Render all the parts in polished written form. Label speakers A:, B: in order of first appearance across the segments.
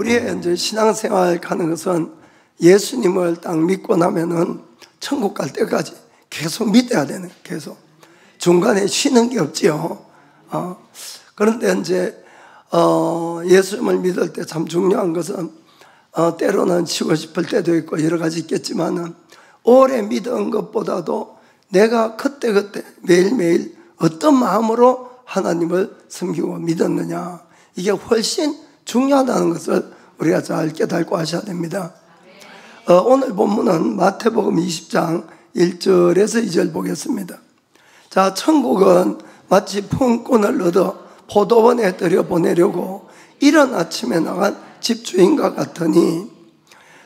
A: 우리의 이제 신앙생활 가는 것은 예수님을 딱 믿고 나면은 천국 갈 때까지 계속 믿어야 되는, 계속. 중간에 쉬는 게 없지요. 그런데 이제, 예수님을 믿을 때 참 중요한 것은, 때로는 쉬고 싶을 때도 있고 여러 가지 있겠지만은, 오래 믿은 것보다도 내가 그때그때 매일매일 어떤 마음으로 하나님을 섬기고 믿었느냐, 이게 훨씬 중요하다는 것을 우리가 잘 깨닫고 하셔야 됩니다. 오늘 본문은 마태복음 20장 1절에서 2절 보겠습니다. 자, 천국은 마치 품꾼을 얻어 포도원에 들여보내려고 이른 아침에 나간 집주인과 같으니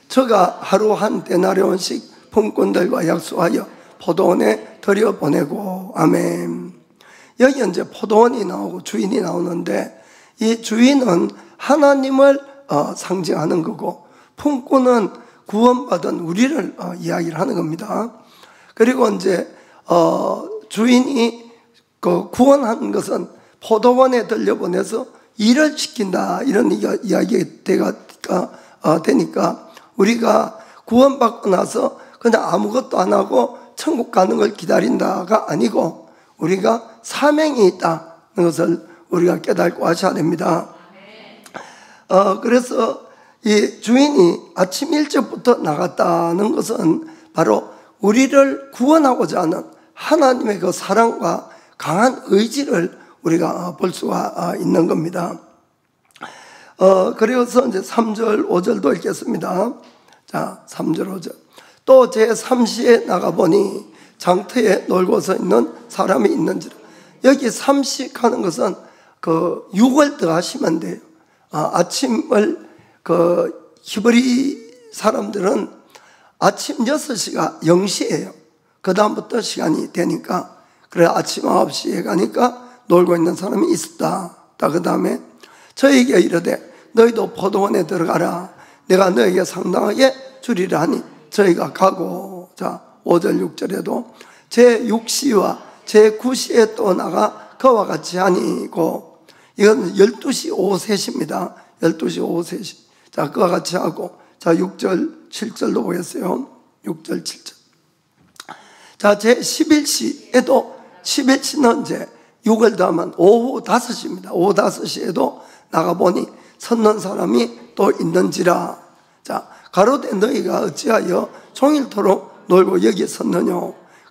A: 저가 하루 한 데나리온씩 품꾼들과 약속하여 포도원에 들여보내고. 아멘. 여기 이제 포도원이 나오고 주인이 나오는데, 이 주인은 하나님을 상징하는 거고, 품꾼은 구원받은 우리를 이야기를 하는 겁니다. 그리고 이제 주인이 그 구원한 것은 포도원에 들려보내서 일을 시킨다, 이런 이야기가 되니까 우리가 구원받고 나서 그냥 아무것도 안 하고 천국 가는 걸 기다린다가 아니고 우리가 사명이 있다는 것을 우리가 깨닫고 하셔야 됩니다. 그래서 이 주인이 아침 일찍부터 나갔다는 것은 바로 우리를 구원하고자 하는 하나님의 그 사랑과 강한 의지를 우리가 볼 수가 있는 겁니다. 그래서 이제 3절, 5절도 읽겠습니다. 자, 3절, 5절. 또 제3시에 나가보니 장터에 놀고서 있는 사람이 있는지라. 여기 삼식하는 것은 그 6을 더하시면 돼요. 아침을 그 히브리 사람들은 아침 6시가 0시예요. 그 다음부터 시간이 되니까, 그래 아침 9시에 가니까 놀고 있는 사람이 있었다. 그 다음에 저에게 이르되 너희도 포도원에 들어가라. 내가 너에게 상당하게 주리라 하니 저희가 가고. 자, 5절 6절에도 제6시와 제9시에 또 나가 그와 같이 하니고, 이건 12시 오후 3시입니다. 12시 오후 3시. 자, 그와 같이 하고. 자, 6절 7절도 보겠어요. 6절 7절. 자, 제11시에도 11시는 이제 6을 더하면 오후 5시입니다. 오후 5시에도 나가보니 섰는 사람이 또 있는지라. 자, 가로되 너희가 어찌하여 종일토록 놀고 여기 섰느냐.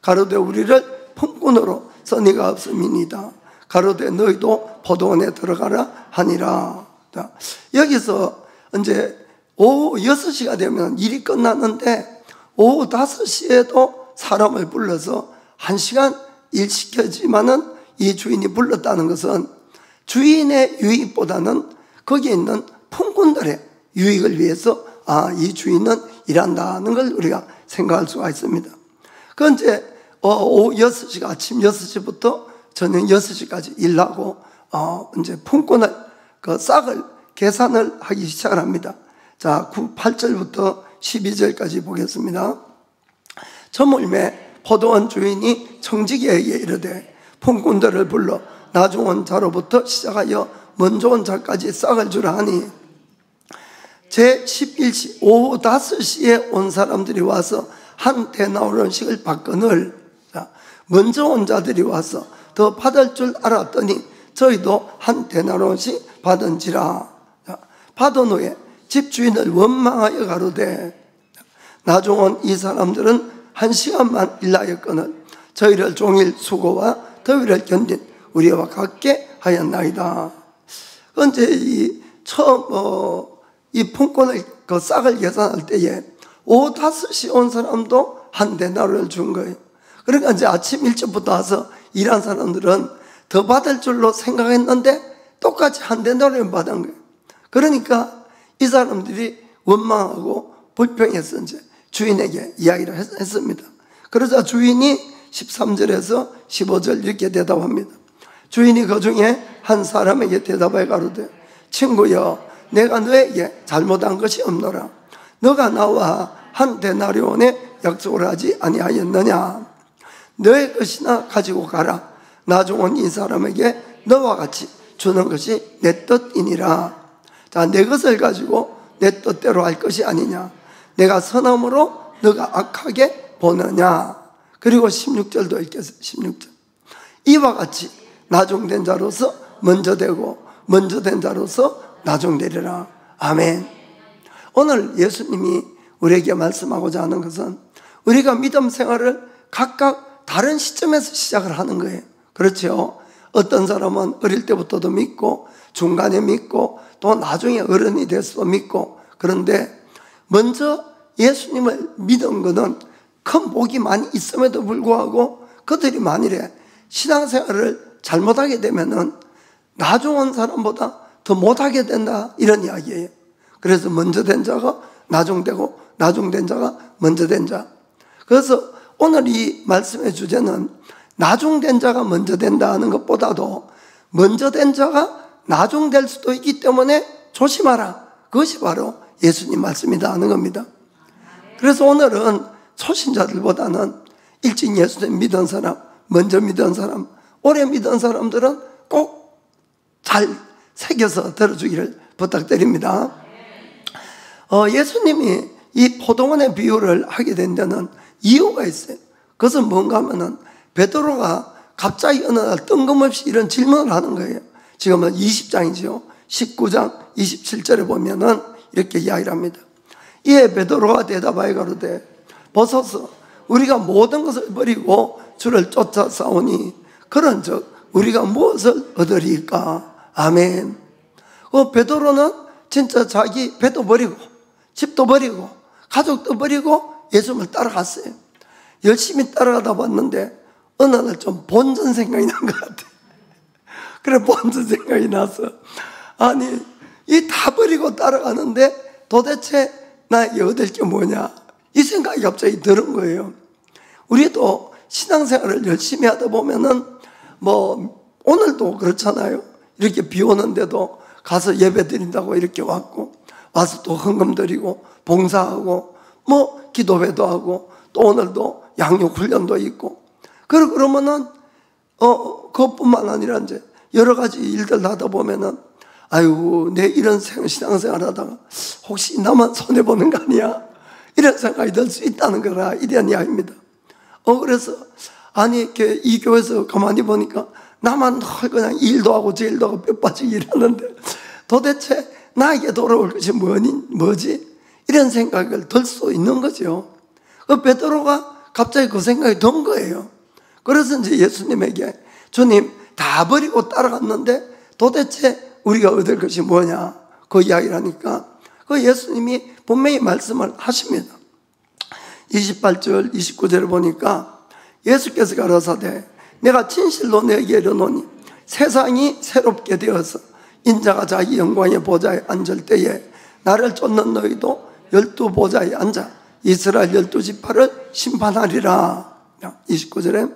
A: 가로되 우리를 품꾼으로 써니가 없음이니이다. 가로되 너희도 포도원에 들어가라 하니라. 자, 여기서 이제 오후 6시가 되면 일이 끝났는데 오후 5시에도 사람을 불러서 1시간 일 시켜지만은 이 주인이 불렀다는 것은 주인의 유익보다는 거기에 있는 품꾼들의 유익을 위해서 이 주인은 일한다는 걸 우리가 생각할 수가 있습니다. 그건 이제 오후 6시가 아침 6시부터 저녁 6시까지 일하고 이제 품꾼을 그 싹을 계산을 하기 시작을 합니다. 자, 8절부터 12절까지 보겠습니다. 저물매 포도원 주인이 청지기에게 이르되 품꾼들을 불러 나중 온 자로부터 시작하여 먼저 온 자까지 싹을 주라 하니 제11시 오후 5시에 온 사람들이 와서 한 데나리온씩을 받거늘. 자, 먼저 온 자들이 와서 더 받을 줄 알았더니 저희도 한 데나리온씩 받은지라. 자, 받은 후에 집주인을 원망하여 가로되 나중 온 이 사람들은 1시간만 일하였거늘 저희를 종일 수고와 더위를 견딘 우리와 같게 하였나이다. 언제 처음 이 품꾼을 그 싹을 계산할 때에 오후 5시 온 사람도 한 데나리온을 준 거예요. 그러니까 이제 아침 일찍부터 와서 일한 사람들은 더 받을 줄로 생각했는데 똑같이 한 데나리온 받은 거예요. 그러니까 이 사람들이 원망하고 불평해서 이제 주인에게 이야기를 했습니다. 그러자 주인이 13절에서 15절 이렇게 대답합니다. 주인이 그 중에 한 사람에게 대답해 가로되 친구여, 내가 너에게 잘못한 것이 없노라. 너가 나와 한 데나리온에 약속을 하지 아니하였느냐. 너의 것이나 가지고 가라. 나중 온 이 사람에게 너와 같이 주는 것이 내 뜻이니라. 자, 내 것을 가지고 내 뜻대로 할 것이 아니냐. 내가 선함으로 너가 악하게 보느냐. 그리고 16절도 읽겠습니다. 16절. 이와 같이 나중된 자로서 먼저 되고 먼저 된 자로서 나중되리라. 아멘. 오늘 예수님이 우리에게 말씀하고자 하는 것은 우리가 믿음 생활을 각각 다른 시점에서 시작을 하는 거예요. 그렇죠? 어떤 사람은 어릴 때부터도 믿고 중간에 믿고 또 나중에 어른이 돼서도 믿고, 그런데 먼저 예수님을 믿은 것은 큰 복이 많이 있음에도 불구하고 그들이 만일에 신앙생활을 잘못하게 되면은 나중 온 사람보다 더 못하게 된다, 이런 이야기예요. 그래서 먼저 된 자가 나중되고 나중된 자가 먼저 된 자. 그래서 오늘 이 말씀의 주제는 나중된 자가 먼저 된다는 것보다도 먼저 된 자가 나중될 수도 있기 때문에 조심하라. 그것이 바로 예수님 말씀이다 하는 겁니다. 그래서 오늘은 초신자들보다는 일찍 예수님 믿은 사람, 먼저 믿은 사람, 오래 믿은 사람들은 꼭 잘 새겨서 들어주기를 부탁드립니다. 예수님이 이 포도원의 비유를 하게 된 데는 이유가 있어요. 그것은 뭔가 하면은 베드로가 갑자기 어느 날 뜬금없이 이런 질문을 하는 거예요. 지금은 20장이죠. 19장 27절에 보면은 이렇게 이야기를 합니다. 이에 베드로가 대답하여 가로되 보소서 우리가 모든 것을 버리고 주를 쫓아 싸우니 그런즉 우리가 무엇을 얻으리까? 아멘. 베드로는 진짜 자기 배도 버리고 집도 버리고 가족도 버리고 예수님을 따라갔어요. 열심히 따라가다 봤는데 어느 날 좀 본전 생각이 난 것 같아. 그래, 본전 생각이 나서 아니 이 다 버리고 따라가는데 도대체 나에게 얻을 게 뭐냐, 이 생각이 갑자기 들은 거예요. 우리도 신앙생활을 열심히 하다 보면은 오늘도 그렇잖아요. 이렇게 비 오는데도 가서 예배 드린다고 이렇게 왔고, 와서 또 헌금 드리고 봉사하고 기도회도 하고 또 오늘도 양육 훈련도 있고, 그러면은 그것뿐만 아니라 이제 여러 가지 일들 하다 보면은 아유, 내 이런 신앙생활 하다가 혹시 나만 손해보는 거 아니야? 이런 생각이 들 수 있다는 거라, 이런 이야기입니다. 그래서 아니 이렇게 이 교회에서 가만히 보니까 나만 늘 그냥 일도 하고 저 일도 하고 뼈 빠지게 일하는데 도대체 나에게 돌아올 것이 뭐지? 이런 생각을 들 수 있는 거죠. 베드로가 갑자기 그 생각이 든 거예요. 그래서 이제 예수님에게 주님 다 버리고 따라갔는데 도대체 우리가 얻을 것이 뭐냐, 그 이야기를 하니까 그 예수님이 분명히 말씀을 하십니다. 28절 29절을 보니까 예수께서 가라사대 내가 진실로 너에게 이르노니 세상이 새롭게 되어서 인자가 자기 영광의 보좌에 앉을 때에 나를 쫓는 너희도 12보좌에 앉아 이스라엘 12지파를 심판하리라. 29절에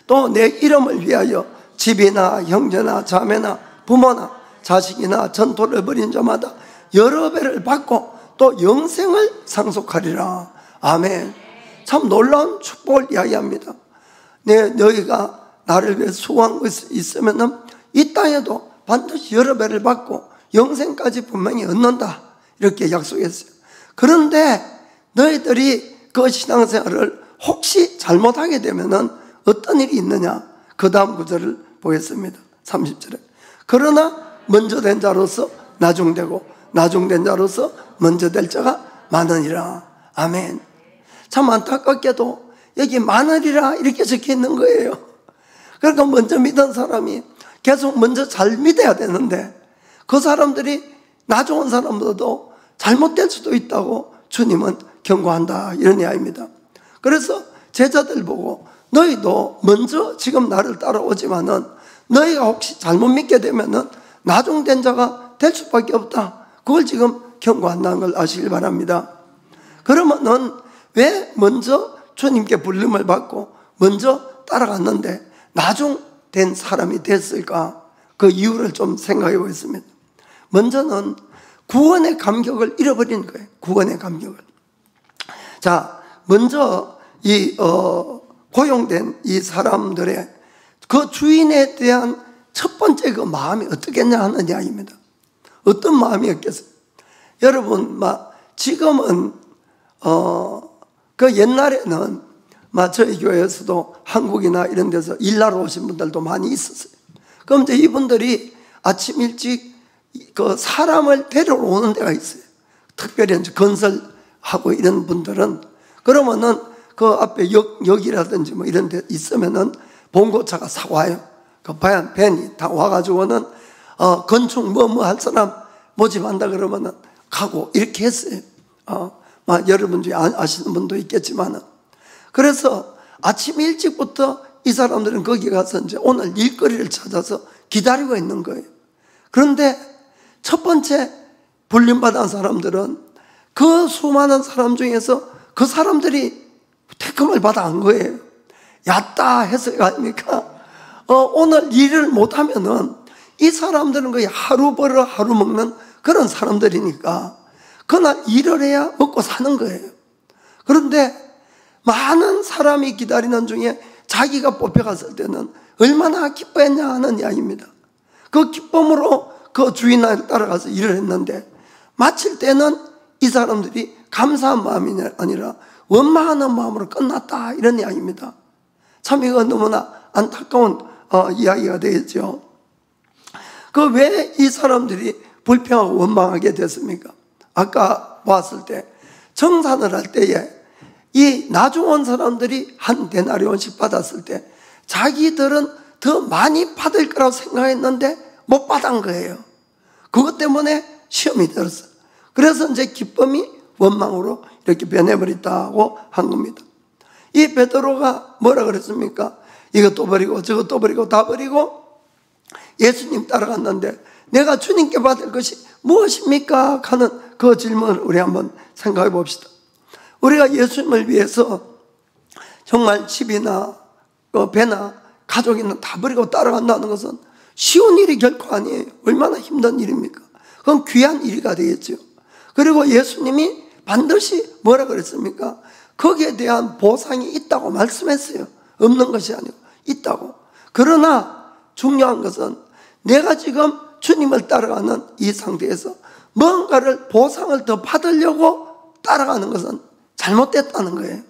A: 또 내 이름을 위하여 집이나 형제나 자매나 부모나 자식이나 전토를 벌인 자마다 여러 배를 받고 또 영생을 상속하리라. 아멘. 참 놀라운 축복을 이야기합니다. 너희가 나를 위해 수고한 것이 있으면 이 땅에도 반드시 여러 배를 받고 영생까지 분명히 얻는다, 이렇게 약속했어요. 그런데 너희들이 그 신앙생활을 혹시 잘못하게 되면 어떤 일이 있느냐, 그 다음 구절을 보겠습니다. 30절에 그러나 먼저 된 자로서 나중되고 나중된 자로서 먼저 될 자가 많으니라. 아멘. 참 안타깝게도 여기 많으리라 이렇게 적혀 있는 거예요. 그러니까 먼저 믿은 사람이 계속 먼저 잘 믿어야 되는데 그 사람들이 나중 온 사람들도 잘못될 수도 있다고 주님은 경고한다, 이런 이야기입니다. 그래서 제자들 보고 너희도 먼저 지금 나를 따라오지만은 너희가 혹시 잘못 믿게 되면은 나중된 자가 될 수밖에 없다, 그걸 지금 경고한다는 걸 아시길 바랍니다. 그러면은 왜 먼저 주님께 부름을 받고 먼저 따라갔는데 나중된 사람이 됐을까? 그 이유를 좀 생각해 보겠습니다. 먼저는 구원의 감격을 잃어버린 거예요. 구원의 감격을. 자, 먼저 고용된 이 사람들의 그 주인에 대한 첫 번째 그 마음이 어떻겠냐 하는 이야기입니다. 어떤 마음이었겠어요? 여러분, 지금은, 그 옛날에는, 저희 교회에서도 한국이나 이런 데서 일하러 오신 분들도 많이 있었어요. 그럼 이제 이분들이 아침 일찍 그 사람을 데리러 오는 데가 있어요. 특별히 이제 건설하고 이런 분들은. 그러면은 그 앞에 역이라든지 이런 데 있으면은 봉고차가 싹 와요. 그 밴이 다 와가지고는, 건축 할 사람 모집한다 그러면은 가고 이렇게 했어요. 여러분 중에 아시는 분도 있겠지만은. 그래서 아침 일찍부터 이 사람들은 거기 가서 이제 오늘 일거리를 찾아서 기다리고 있는 거예요. 그런데 첫 번째 불림받은 사람들은 그 수많은 사람 중에서 그 사람들이 택함을 받아 간 거예요. 야따 했을 거 아닙니까? 오늘 일을 못하면은 이 사람들은 거의 하루 벌어 하루 먹는 그런 사람들이니까 그날 일을 해야 먹고 사는 거예요. 그런데 많은 사람이 기다리는 중에 자기가 뽑혀갔을 때는 얼마나 기뻐했냐 하는 이야기입니다. 그 기쁨으로 그 주인을 따라가서 일을 했는데 마칠 때는 이 사람들이 감사한 마음이 아니라 원망하는 마음으로 끝났다, 이런 이야기입니다. 참 이거 너무나 안타까운 이야기가 되겠죠. 그 왜 이 사람들이 불평하고 원망하게 됐습니까? 아까 봤을 때 정산을 할 때에 이 나중 온 사람들이 한 데나리온씩 받았을 때 자기들은 더 많이 받을 거라고 생각했는데 못 받은 거예요. 그것 때문에 시험이 들었어요. 그래서 이제 기쁨이 원망으로 이렇게 변해버렸다고 한 겁니다. 이 베드로가 뭐라 그랬습니까? 이것도 버리고 저것도 버리고 다 버리고 예수님 따라갔는데 내가 주님께 받을 것이 무엇입니까? 하는 그 질문을 우리 한번 생각해 봅시다. 우리가 예수님을 위해서 정말 집이나 배나 가족이나 다 버리고 따라간다는 것은 쉬운 일이 결코 아니에요. 얼마나 힘든 일입니까? 그건 귀한 일이가 되겠죠. 그리고 예수님이 반드시 뭐라 그랬습니까? 거기에 대한 보상이 있다고 말씀했어요. 없는 것이 아니고 있다고. 그러나 중요한 것은 내가 지금 주님을 따라가는 이 상태에서 뭔가를 보상을 더 받으려고 따라가는 것은 잘못됐다는 거예요.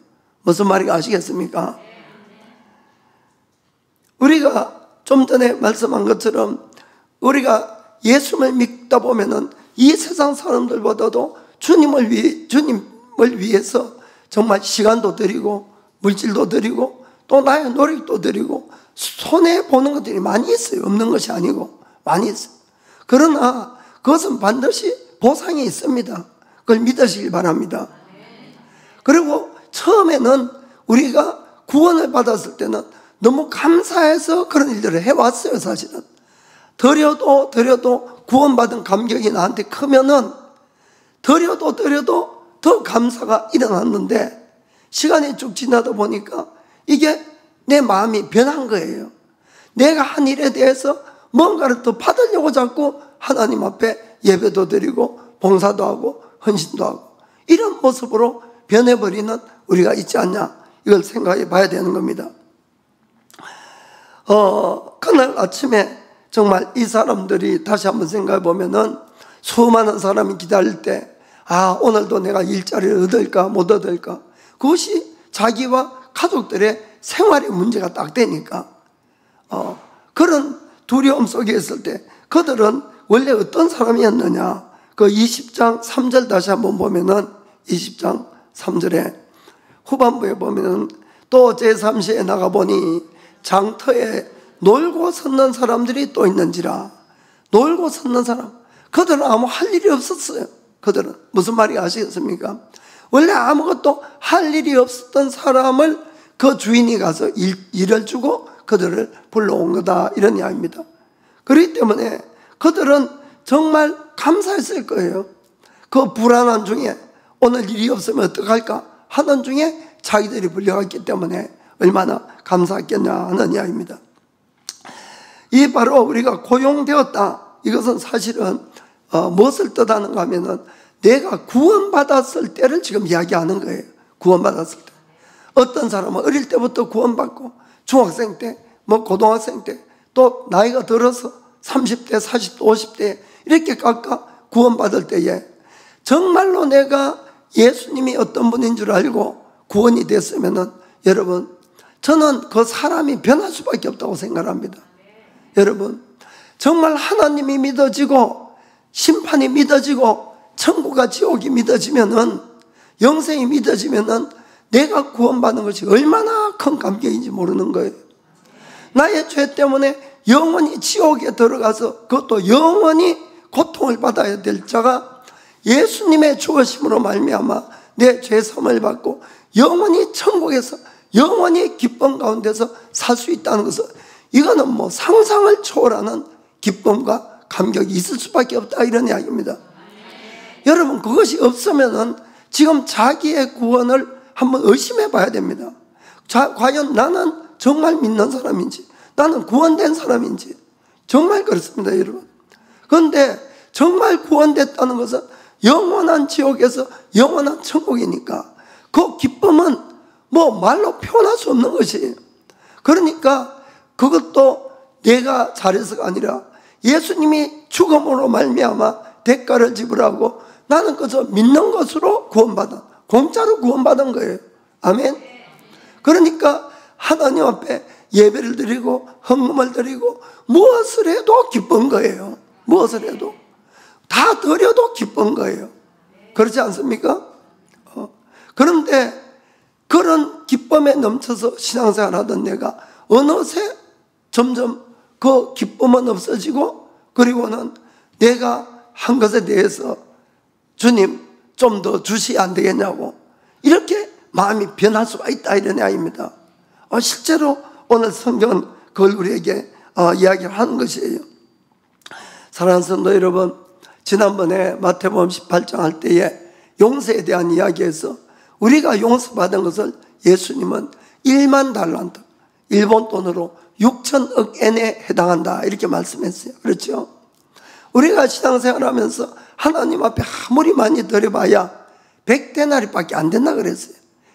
A: 무슨 말인지 아시겠습니까? 우리가 좀 전에 말씀한 것처럼 우리가 예수를 믿다 보면은 이 세상 사람들보다도 주님을 위해서 정말 시간도 드리고 물질도 드리고 또 나의 노력도 드리고 손해보는 것들이 많이 있어요. 없는 것이 아니고 많이 있어요. 그러나 그것은 반드시 보상이 있습니다. 그걸 믿으시길 바랍니다. 그리고 처음에는 우리가 구원을 받았을 때는 너무 감사해서 그런 일들을 해왔어요. 사실은 드려도 구원받은 감격이 나한테 크면은 드려도 더 감사가 일어났는데 시간이 쭉 지나다 보니까 이게 내 마음이 변한 거예요. 내가 한 일에 대해서 뭔가를 더 받으려고 자꾸 하나님 앞에 예배도 드리고 봉사도 하고 헌신도 하고 이런 모습으로 변해버리는 우리가 있지 않냐, 이걸 생각해 봐야 되는 겁니다. 그날 아침에 정말 이 사람들이 다시 한번 생각해 보면은 수많은 사람이 기다릴 때 오늘도 내가 일자리를 얻을까 못 얻을까, 그것이 자기와 가족들의 생활의 문제가 딱 되니까 그런 두려움 속에 있을 때 그들은 원래 어떤 사람이었느냐, 그 20장 3절 다시 한번 보면은 20장 3절에 후반부에 보면은 또 제3시에 나가보니 장터에 놀고 섰는 사람들이 또 있는지라. 놀고 섰는 사람, 그들은 아무 할 일이 없었어요. 그들은 무슨 말인지 아시겠습니까? 원래 아무것도 할 일이 없었던 사람을 그 주인이 가서 일을 주고 그들을 불러온 거다, 이런 이야기입니다. 그렇기 때문에 그들은 정말 감사했을 거예요. 그 불안한 중에 오늘 일이 없으면 어떡할까 하는 중에 자기들이 불려갔기 때문에 얼마나 감사했겠냐 하는 이야기입니다. 이 바로 우리가 고용되었다, 이것은 사실은 무엇을 뜻하는가 하면은 내가 구원받았을 때를 지금 이야기하는 거예요. 구원받았을 때. 어떤 사람은 어릴 때부터 구원받고 중학생 때, 고등학생 때, 또 나이가 들어서 30대, 40대, 50대 이렇게 각각 구원받을 때에 정말로 내가 예수님이 어떤 분인 줄 알고 구원이 됐으면은 여러분, 저는 그 사람이 변할 수밖에 없다고 생각합니다. 여러분, 정말 하나님이 믿어지고 심판이 믿어지고 천국과 지옥이 믿어지면은, 영생이 믿어지면은 내가 구원받는 것이 얼마나 큰 감격인지 모르는 거예요. 나의 죄 때문에 영원히 지옥에 들어가서 그것도 영원히 고통을 받아야 될 자가 예수님의 죽으심으로 말미암아 내 죄사함을 받고 영원히 천국에서 영원히 기쁨 가운데서 살 수 있다는 것은, 이거는 뭐 상상을 초월하는 기쁨과 감격이 있을 수밖에 없다, 이런 이야기입니다. 여러분, 그것이 없으면은 지금 자기의 구원을 한번 의심해 봐야 됩니다. 과연 나는 정말 믿는 사람인지, 나는 구원된 사람인지. 정말 그렇습니다, 여러분. 그런데 정말 구원됐다는 것은 영원한 지옥에서 영원한 천국이니까 그 기쁨은 뭐 말로 표현할 수 없는 것이에요. 그러니까 그것도 내가 잘해서가 아니라 예수님이 죽음으로 말미암아 대가를 지불하고 나는 그저 믿는 것으로 구원받은, 공짜로 구원받은 거예요. 아멘. 그러니까 하나님 앞에 예배를 드리고 헌금을 드리고 무엇을 해도 기쁜 거예요. 무엇을 해도 다 드려도 기쁜 거예요. 그렇지 않습니까? 그런데 그런 기쁨에 넘쳐서 신앙생활 하던 내가 어느새 점점 그 기쁨은 없어지고, 그리고는 내가 한 것에 대해서 주님 좀 더 주시면 안 되겠냐고, 이렇게 마음이 변할 수가 있다, 이런 이야기입니다. 실제로 오늘 성경은 그걸 우리에게 이야기를 하는 것이에요. 사랑하는 성도 여러분, 지난번에 마태복음 18장 할 때에 용서에 대한 이야기에서 우리가 용서받은 것을 예수님은 1만 달란트, 일본 돈으로 6천억 엔에 해당한다, 이렇게 말씀했어요. 그렇죠? 우리가 신앙생활 하면서 하나님 앞에 아무리 많이 드려봐야 100데나리밖에 안 된다 그랬어요.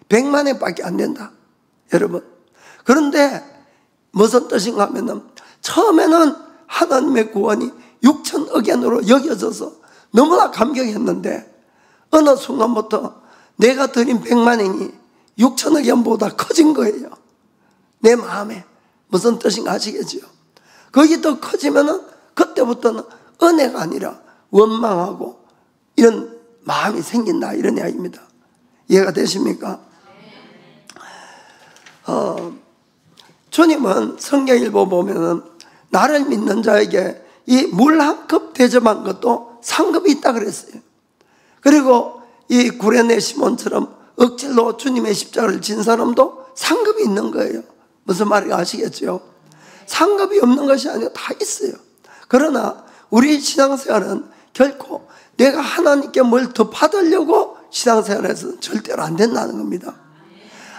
A: 100만 엔밖에 안 된다, 여러분. 그런데 무슨 뜻인가 하면은, 처음에는 하나님의 구원이 6천억 엔으로 여겨져서 너무나 감격했는데 어느 순간부터 내가 드린 100만 엔이 6천억 엔보다 커진 거예요. 내 마음에. 무슨 뜻인가 아시겠죠? 거기 더 커지면은 그때부터는 은혜가 아니라 원망하고 이런 마음이 생긴다, 이런 이야기입니다. 이해가 되십니까? 주님은 성경일보 보면은 나를 믿는 자에게 이 물 한 컵 대접한 것도 상급이 있다 그랬어요. 그리고 이 구레네 시몬처럼 억지로 주님의 십자가를 진 사람도 상급이 있는 거예요. 무슨 말인지 아시겠죠? 상급이 없는 것이 아니라 다 있어요. 그러나 우리 신앙생활은 결코 내가 하나님께 뭘 더 받으려고 신앙생활에서는 절대로 안 된다는 겁니다.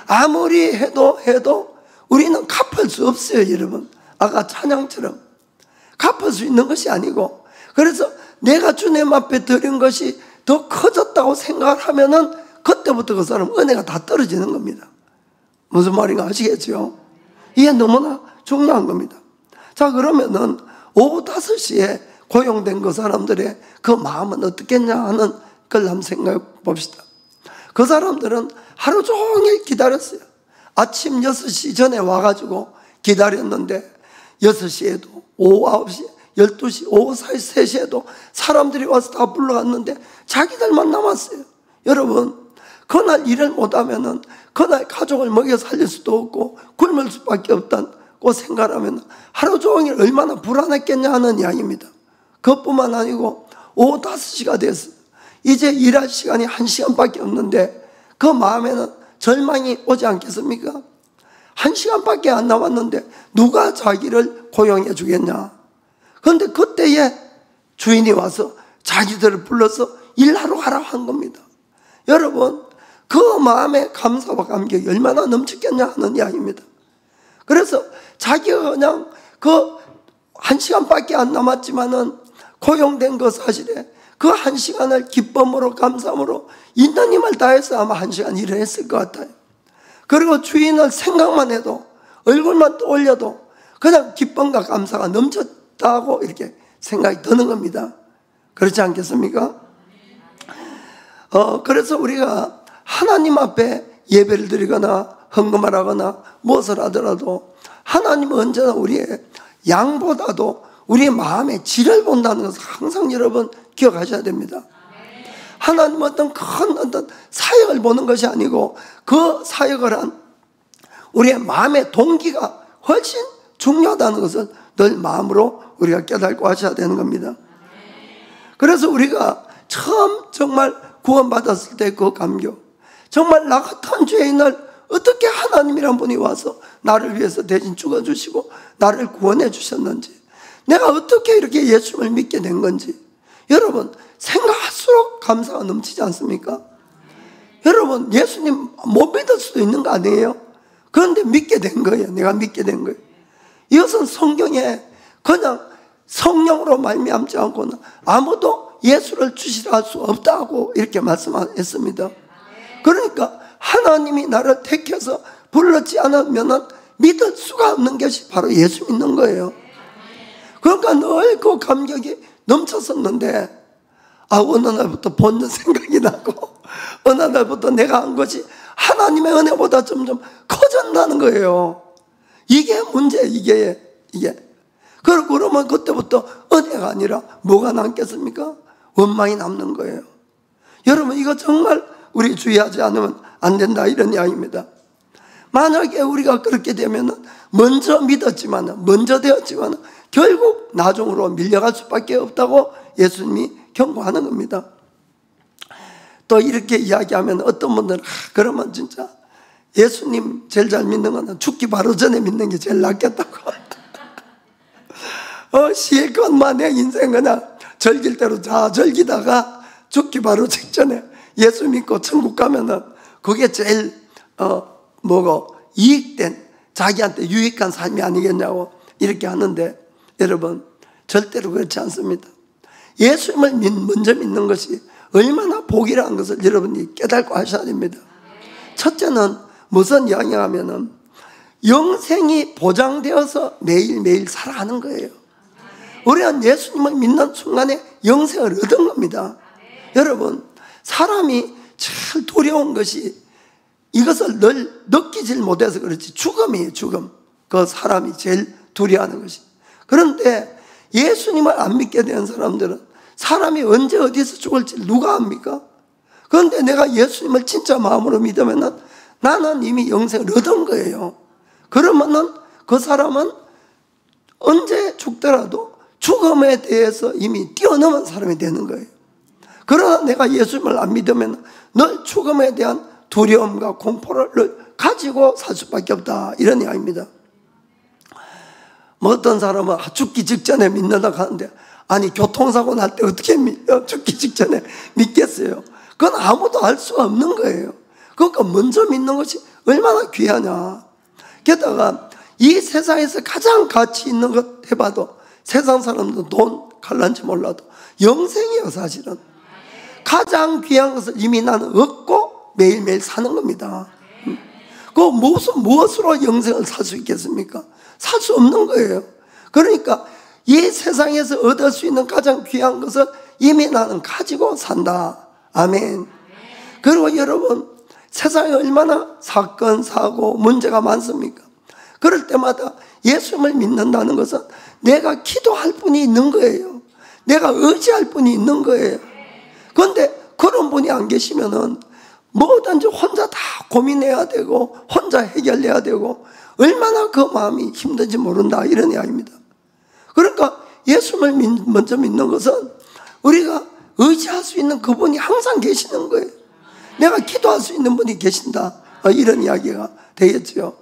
A: 아무리 해도 우리는 갚을 수 없어요, 여러분. 아까 찬양처럼 갚을 수 있는 것이 아니고, 그래서 내가 주님 앞에 드린 것이 더 커졌다고 생각을 하면은 그때부터 그 사람 은혜가 다 떨어지는 겁니다. 무슨 말인가 아시겠죠? 이게 너무나 중요한 겁니다. 자, 그러면은 오후 5시에 고용된 그 사람들의 그 마음은 어떻겠냐 하는 걸 한번 생각해 봅시다. 그 사람들은 하루 종일 기다렸어요. 아침 6시 전에 와가지고 기다렸는데 6시에도 오후 9시, 12시, 오후 3시에도 사람들이 와서 다 불러갔는데 자기들만 남았어요. 여러분, 그날 일을 못하면은 그날 가족을 먹여 살릴 수도 없고 굶을 수밖에 없다고 생각하면 하루 종일 얼마나 불안했겠냐 하는 이야기입니다. 그것뿐만 아니고 오후 5시가 됐어요. 이제 일할 시간이 1시간밖에 없는데 그 마음에는 절망이 오지 않겠습니까? 1시간밖에 안 남았는데 누가 자기를 고용해 주겠냐. 그런데 그때에 주인이 와서 자기들을 불러서 일하러 가라고 한 겁니다. 여러분, 그 마음의 감사와 감격이 얼마나 넘치겠냐 하는 이야기입니다. 그래서 자기가 그냥 그 1시간밖에 안 남았지만은 고용된 그 사실에 그 1시간을 기쁨으로 감사함으로 있는 힘을 다해서 아마 1시간 일을 했을 것 같아요. 그리고 주인을 생각만 해도, 얼굴만 떠올려도 그냥 기쁨과 감사가 넘쳤다고 이렇게 생각이 드는 겁니다. 그렇지 않겠습니까? 그래서 우리가 하나님 앞에 예배를 드리거나 헌금을 하거나 무엇을 하더라도 하나님은 언제나 우리의 양보다도 우리의 마음의 질을 본다는 것을 항상 여러분 기억하셔야 됩니다. 하나님은 어떤 사역을 보는 것이 아니고 그 사역을 한 우리의 마음의 동기가 훨씬 중요하다는 것을 늘 마음으로 우리가 깨닫고 하셔야 되는 겁니다. 그래서 우리가 처음 정말 구원받았을 때 그 감격, 정말 나 같은 죄인을 어떻게 하나님이란 분이 와서 나를 위해서 대신 죽어주시고 나를 구원해 주셨는지, 내가 어떻게 이렇게 예수님을 믿게 된 건지 여러분 생각할수록 감사가 넘치지 않습니까? 여러분 예수님 못 믿을 수도 있는 거 아니에요? 그런데 믿게 된 거예요. 내가 믿게 된 거예요. 이것은 성경에 그냥 성령으로 말미암지 않고는 아무도 예수를 주시라 할 수 없다고 이렇게 말씀했습니다. 그러니까 하나님이 나를 택해서 불렀지 않으면 믿을 수가 없는 것이 바로 예수 믿는 거예요. 그러니까 늘 그 감격이 넘쳤었는데 어느 날부터 본전 생각이 나고 어느 날부터 내가 한 것이 하나님의 은혜보다 점점 커진다는 거예요. 이게 문제, 이게. 그러면 그때부터 은혜가 아니라 뭐가 남겠습니까? 원망이 남는 거예요. 여러분 이거 정말 우리 주의하지 않으면 안 된다 이런 이야기입니다. 만약에 우리가 그렇게 되면 먼저 믿었지만 먼저 되었지만 결국 나중으로 밀려갈 수밖에 없다고 예수님이 경고하는 겁니다. 또 이렇게 이야기하면 어떤 분들은 그러면 진짜 예수님 제일 잘 믿는 거는 죽기 바로 전에 믿는 게 제일 낫겠다고. 실컷만 내 인생 그냥 즐길 대로 다 즐기다가 죽기 바로 직전에 예수 믿고 천국 가면은 그게 제일 이익된, 자기한테 유익한 삶이 아니겠냐고 이렇게 하는데 여러분 절대로 그렇지 않습니다. 예수님을 먼저 믿는 것이 얼마나 복이라는 것을 여러분이 깨닫고 하셔야 됩니다. 첫째는 무슨 이야기하면은 영생이 보장되어서 매일매일 살아가는 거예요. 우리는 예수님을 믿는 순간에 영생을 얻은 겁니다. 여러분 사람이 제일 두려운 것이 이것을 늘 느끼질 못해서 그렇지 죽음이에요. 죽음. 그 사람이 제일 두려워하는 것이. 그런데 예수님을 안 믿게 된 사람들은 사람이 언제 어디서 죽을지 누가 압니까? 그런데 내가 예수님을 진짜 마음으로 믿으면 나는 이미 영생을 얻은 거예요. 그러면은 그 사람은 언제 죽더라도 죽음에 대해서 이미 뛰어넘은 사람이 되는 거예요. 그러나 내가 예수님을 안 믿으면 늘 죽음에 대한 두려움과 공포를 가지고 살 수밖에 없다 이런 이야기입니다. 어떤 사람은 죽기 직전에 믿는다고 하는데 아니 교통사고 날 때 어떻게 죽기 직전에 믿겠어요? 그건 아무도 알 수가 없는 거예요. 그러니까 먼저 믿는 것이 얼마나 귀하냐. 게다가 이 세상에서 가장 가치 있는 것 해봐도 세상 사람들은 돈 갈란지 몰라도 영생이에요. 사실은 가장 귀한 것을 이미 나는 얻고 매일매일 사는 겁니다. 그 무엇으로 영생을 살 수 있겠습니까? 살 수 없는 거예요. 그러니까 이 세상에서 얻을 수 있는 가장 귀한 것을 이미 나는 가지고 산다. 아멘. 그리고 여러분 세상에 얼마나 사건, 사고, 문제가 많습니까? 그럴 때마다 예수님을 믿는다는 것은 내가 기도할 분이 있는 거예요. 내가 의지할 분이 있는 거예요. 그런데 그런 분이 안 계시면은 뭐든지 혼자 다 고민해야 되고 혼자 해결해야 되고 얼마나 그 마음이 힘든지 모른다 이런 이야기입니다. 그러니까 예수님을 먼저 믿는 것은 우리가 의지할 수 있는 그분이 항상 계시는 거예요. 내가 기도할 수 있는 분이 계신다 이런 이야기가 되겠죠.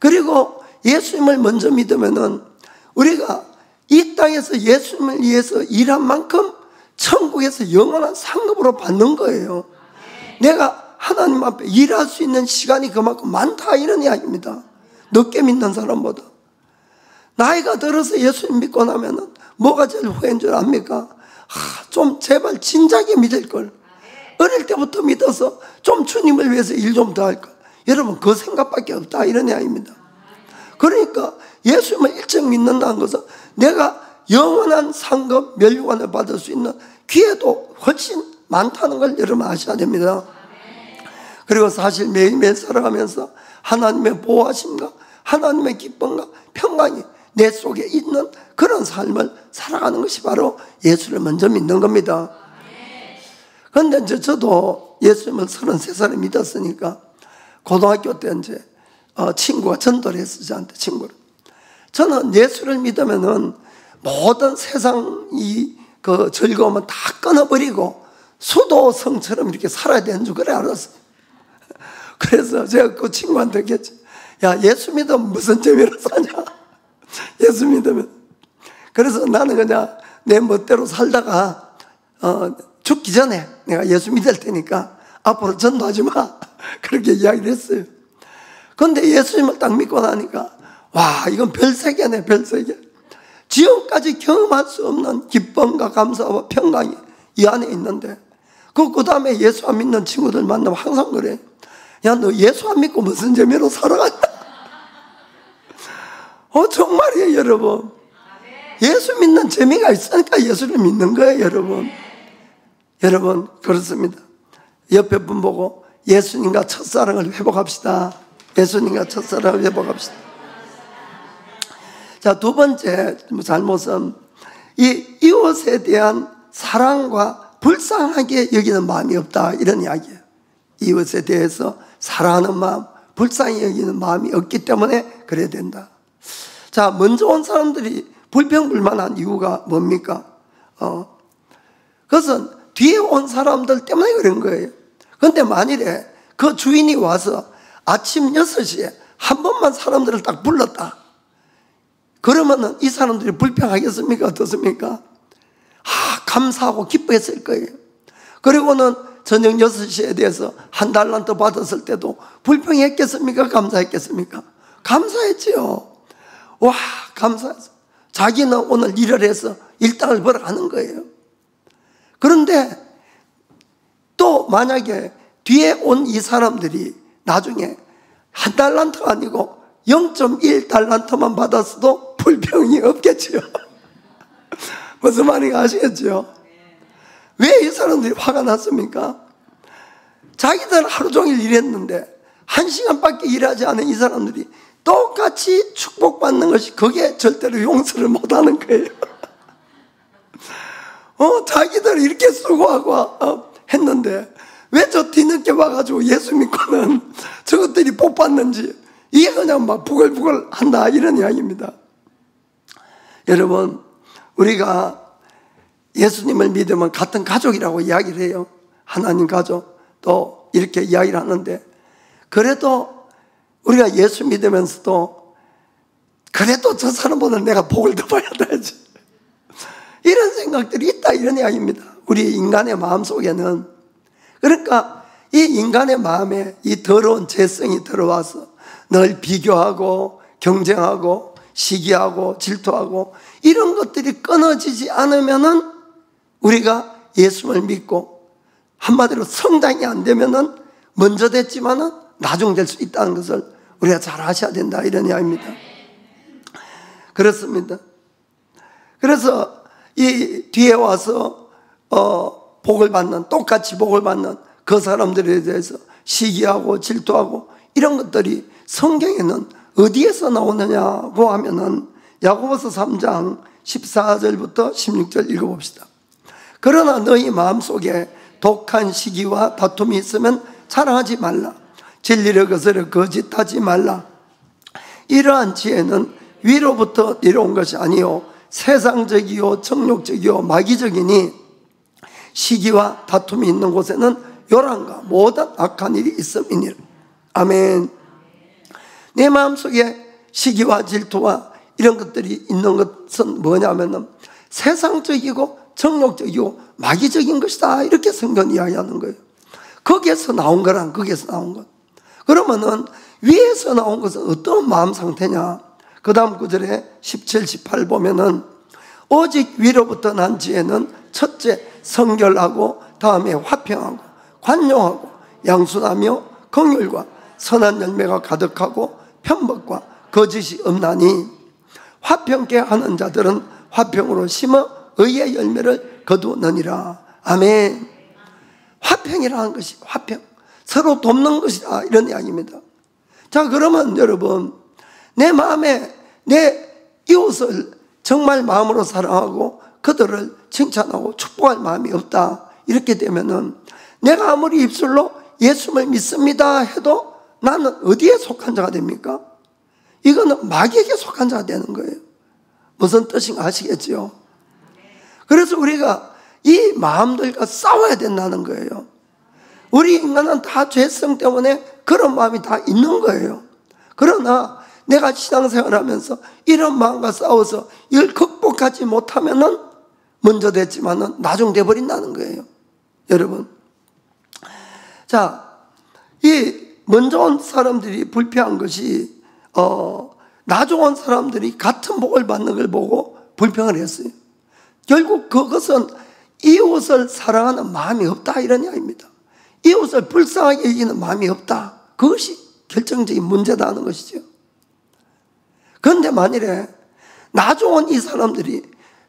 A: 그리고 예수님을 먼저 믿으면은 우리가 이 땅에서 예수님을 위해서 일한 만큼 천국에서 영원한 상급으로 받는 거예요. 내가 하나님 앞에 일할 수 있는 시간이 그만큼 많다 이런 이야기입니다. 늦게 믿는 사람보다. 나이가 들어서 예수님 믿고 나면은 뭐가 제일 후회인 줄 압니까? 좀 제발 진작에 믿을 걸. 어릴 때부터 믿어서 좀 주님을 위해서 일 좀 더 할 걸. 여러분 그 생각밖에 없다 이런 이야기입니다. 그러니까 예수님을 일찍 믿는다는 것은 내가 영원한 상급 멸류관을 받을 수 있는 기회도 훨씬 많다는 걸 여러분 아셔야 됩니다. 그리고 사실 매일매일 살아가면서 하나님의 보호하심과 하나님의 기쁨과 평강이 내 속에 있는 그런 삶을 살아가는 것이 바로 예수를 먼저 믿는 겁니다. 그런데 이제 저도 예수님을 33살에 믿었으니까 고등학교 때 이제 친구가 전도를 했어, 저한테 친구를. 저는 예수를 믿으면은 모든 세상 그 즐거움은 다 끊어버리고 수도성처럼 이렇게 살아야 되는 줄 그래 알았어요. 그래서 제가 그 친구한테 얘기했지. 야, 예수 믿으면 무슨 재미로 사냐? 예수 믿으면. 그래서 나는 그냥 내 멋대로 살다가 죽기 전에 내가 예수 믿을 테니까 앞으로 전도하지 마. 그렇게 이야기를 했어요. 그런데 예수님을 딱 믿고 나니까 와, 이건 별세계네, 별세계. 지금까지 경험할 수 없는 기쁨과 감사와 평강이 이 안에 있는데 그 다음에 예수 안 믿는 친구들 만나면 항상 그래. 야, 너 예수 안 믿고 무슨 재미로 살아간다? 정말이에요, 여러분. 예수 믿는 재미가 있으니까 예수를 믿는 거예요, 여러분. 여러분, 그렇습니다. 옆에 분 보고 예수님과 첫사랑을 회복합시다. 예수님과 첫사랑을 회복합시다. 자, 두 번째 잘못은 이웃에 대한 사랑과 불쌍하게 여기는 마음이 없다, 이런 이야기예요. 이웃에 대해서 사랑하는 마음, 불쌍히 여기는 마음이 없기 때문에 그래야 된다. 자, 먼저 온 사람들이 불평불만한 이유가 뭡니까? 그것은 뒤에 온 사람들 때문에 그런 거예요. 그런데 만일에 그 주인이 와서 아침 6시에 한 번만 사람들을 딱 불렀다. 그러면은 이 사람들이 불평하겠습니까? 어떻습니까? 감사하고 기뻐했을 거예요. 그리고는 저녁 6시에 대해서 한 달란트 받았을 때도 불평했겠습니까? 감사했겠습니까? 감사했지요. 와, 감사해서 자기는 오늘 일을 해서 일당을 벌어가는 거예요. 그런데 또 만약에 뒤에 온 이 사람들이 나중에 한 달란트가 아니고 0.1달란트만 받았어도 불평이 없겠지요. 무슨 말인지 아시겠죠? 왜 이 사람들이 화가 났습니까? 자기들은 하루 종일 일했는데 1시간밖에 일하지 않은 이 사람들이 똑같이 축복받는 것이 그게 절대로 용서를 못하는 거예요. 자기들 이렇게 수고하고 했는데 왜 저 뒤늦게 와가지고 예수 믿고는 저것들이 복 받는지 이게 그냥 막 부글부글 한다, 이런 이야기입니다. 여러분, 우리가 예수님을 믿으면 같은 가족이라고 이야기를 해요. 하나님 가족 또 이렇게 이야기를 하는데, 그래도 우리가 예수 믿으면서도 그래도 저 사람보다 내가 복을 더 받아야 되지, 이런 생각들이 있다, 이런 이야기입니다. 우리 인간의 마음속에는. 그러니까 이 인간의 마음에 이 더러운 죄성이 들어와서 늘 비교하고 경쟁하고 시기하고 질투하고 이런 것들이 끊어지지 않으면은 우리가 예수를 믿고 한마디로 성장이 안 되면은 먼저 됐지만은 나중 될 수 있다는 것을 우리가 잘 아셔야 된다, 이런 이야기입니다. 그렇습니다. 그래서 이 뒤에 와서 복을 받는, 똑같이 복을 받는 그 사람들에 대해서 시기하고 질투하고 이런 것들이 성경에는 어디에서 나오느냐고 하면은 야고보서 3장 14절부터 16절 읽어봅시다. 그러나 너희 마음속에 독한 시기와 다툼이 있으면 자랑하지 말라. 진리를 거스려 거짓하지 말라. 이러한 지혜는 위로부터 내려온 것이 아니요 세상적이요 정욕적이요 마귀적이니 시기와 다툼이 있는 곳에는 요란과 모든 악한 일이 있음이니라. 아멘. 내 마음속에 시기와 질투와 이런 것들이 있는 것은 뭐냐면은 세상적이고 정욕적이고 마귀적인 것이다, 이렇게 성경이 이야기하는 거예요. 거기에서 나온 거란 거기에서 나온 것. 그러면은 위에서 나온 것은 어떤 마음 상태냐? 그 다음 구절에 17, 18 보면은 오직 위로부터 난 지혜는 첫째 성결하고 다음에 화평하고 관용하고 양순하며 긍휼과 선한 열매가 가득하고 편법과 거짓이 없나니 화평케 하는 자들은 화평으로 심어 의의 열매를 거두느니라. 아멘. 화평이라는 것이 화평, 서로 돕는 것이다, 이런 이야기입니다. 자, 그러면 여러분, 내 마음에 내 이웃을 정말 마음으로 사랑하고 그들을 칭찬하고 축복할 마음이 없다, 이렇게 되면은 내가 아무리 입술로 예수를 믿습니다 해도 나는 어디에 속한 자가 됩니까? 이거는 마귀에게 속한 자가 되는 거예요. 무슨 뜻인가 아시겠죠? 그래서 우리가 이 마음들과 싸워야 된다는 거예요. 우리 인간은 다 죄성 때문에 그런 마음이 다 있는 거예요. 그러나 내가 신앙생활하면서 이런 마음과 싸워서 이걸 극복하지 못하면은 먼저 됐지만은 나중돼 버린다는 거예요. 여러분, 자, 이 먼저 온 사람들이 불평한 것이 나중 온 사람들이 같은 복을 받는 걸 보고 불평을 했어요. 결국 그것은 이웃을 사랑하는 마음이 없다, 이런 이야기입니다. 이웃을 불쌍하게 여기는 마음이 없다, 그것이 결정적인 문제다 하는 것이죠. 그런데 만일에 나중 온 이 사람들이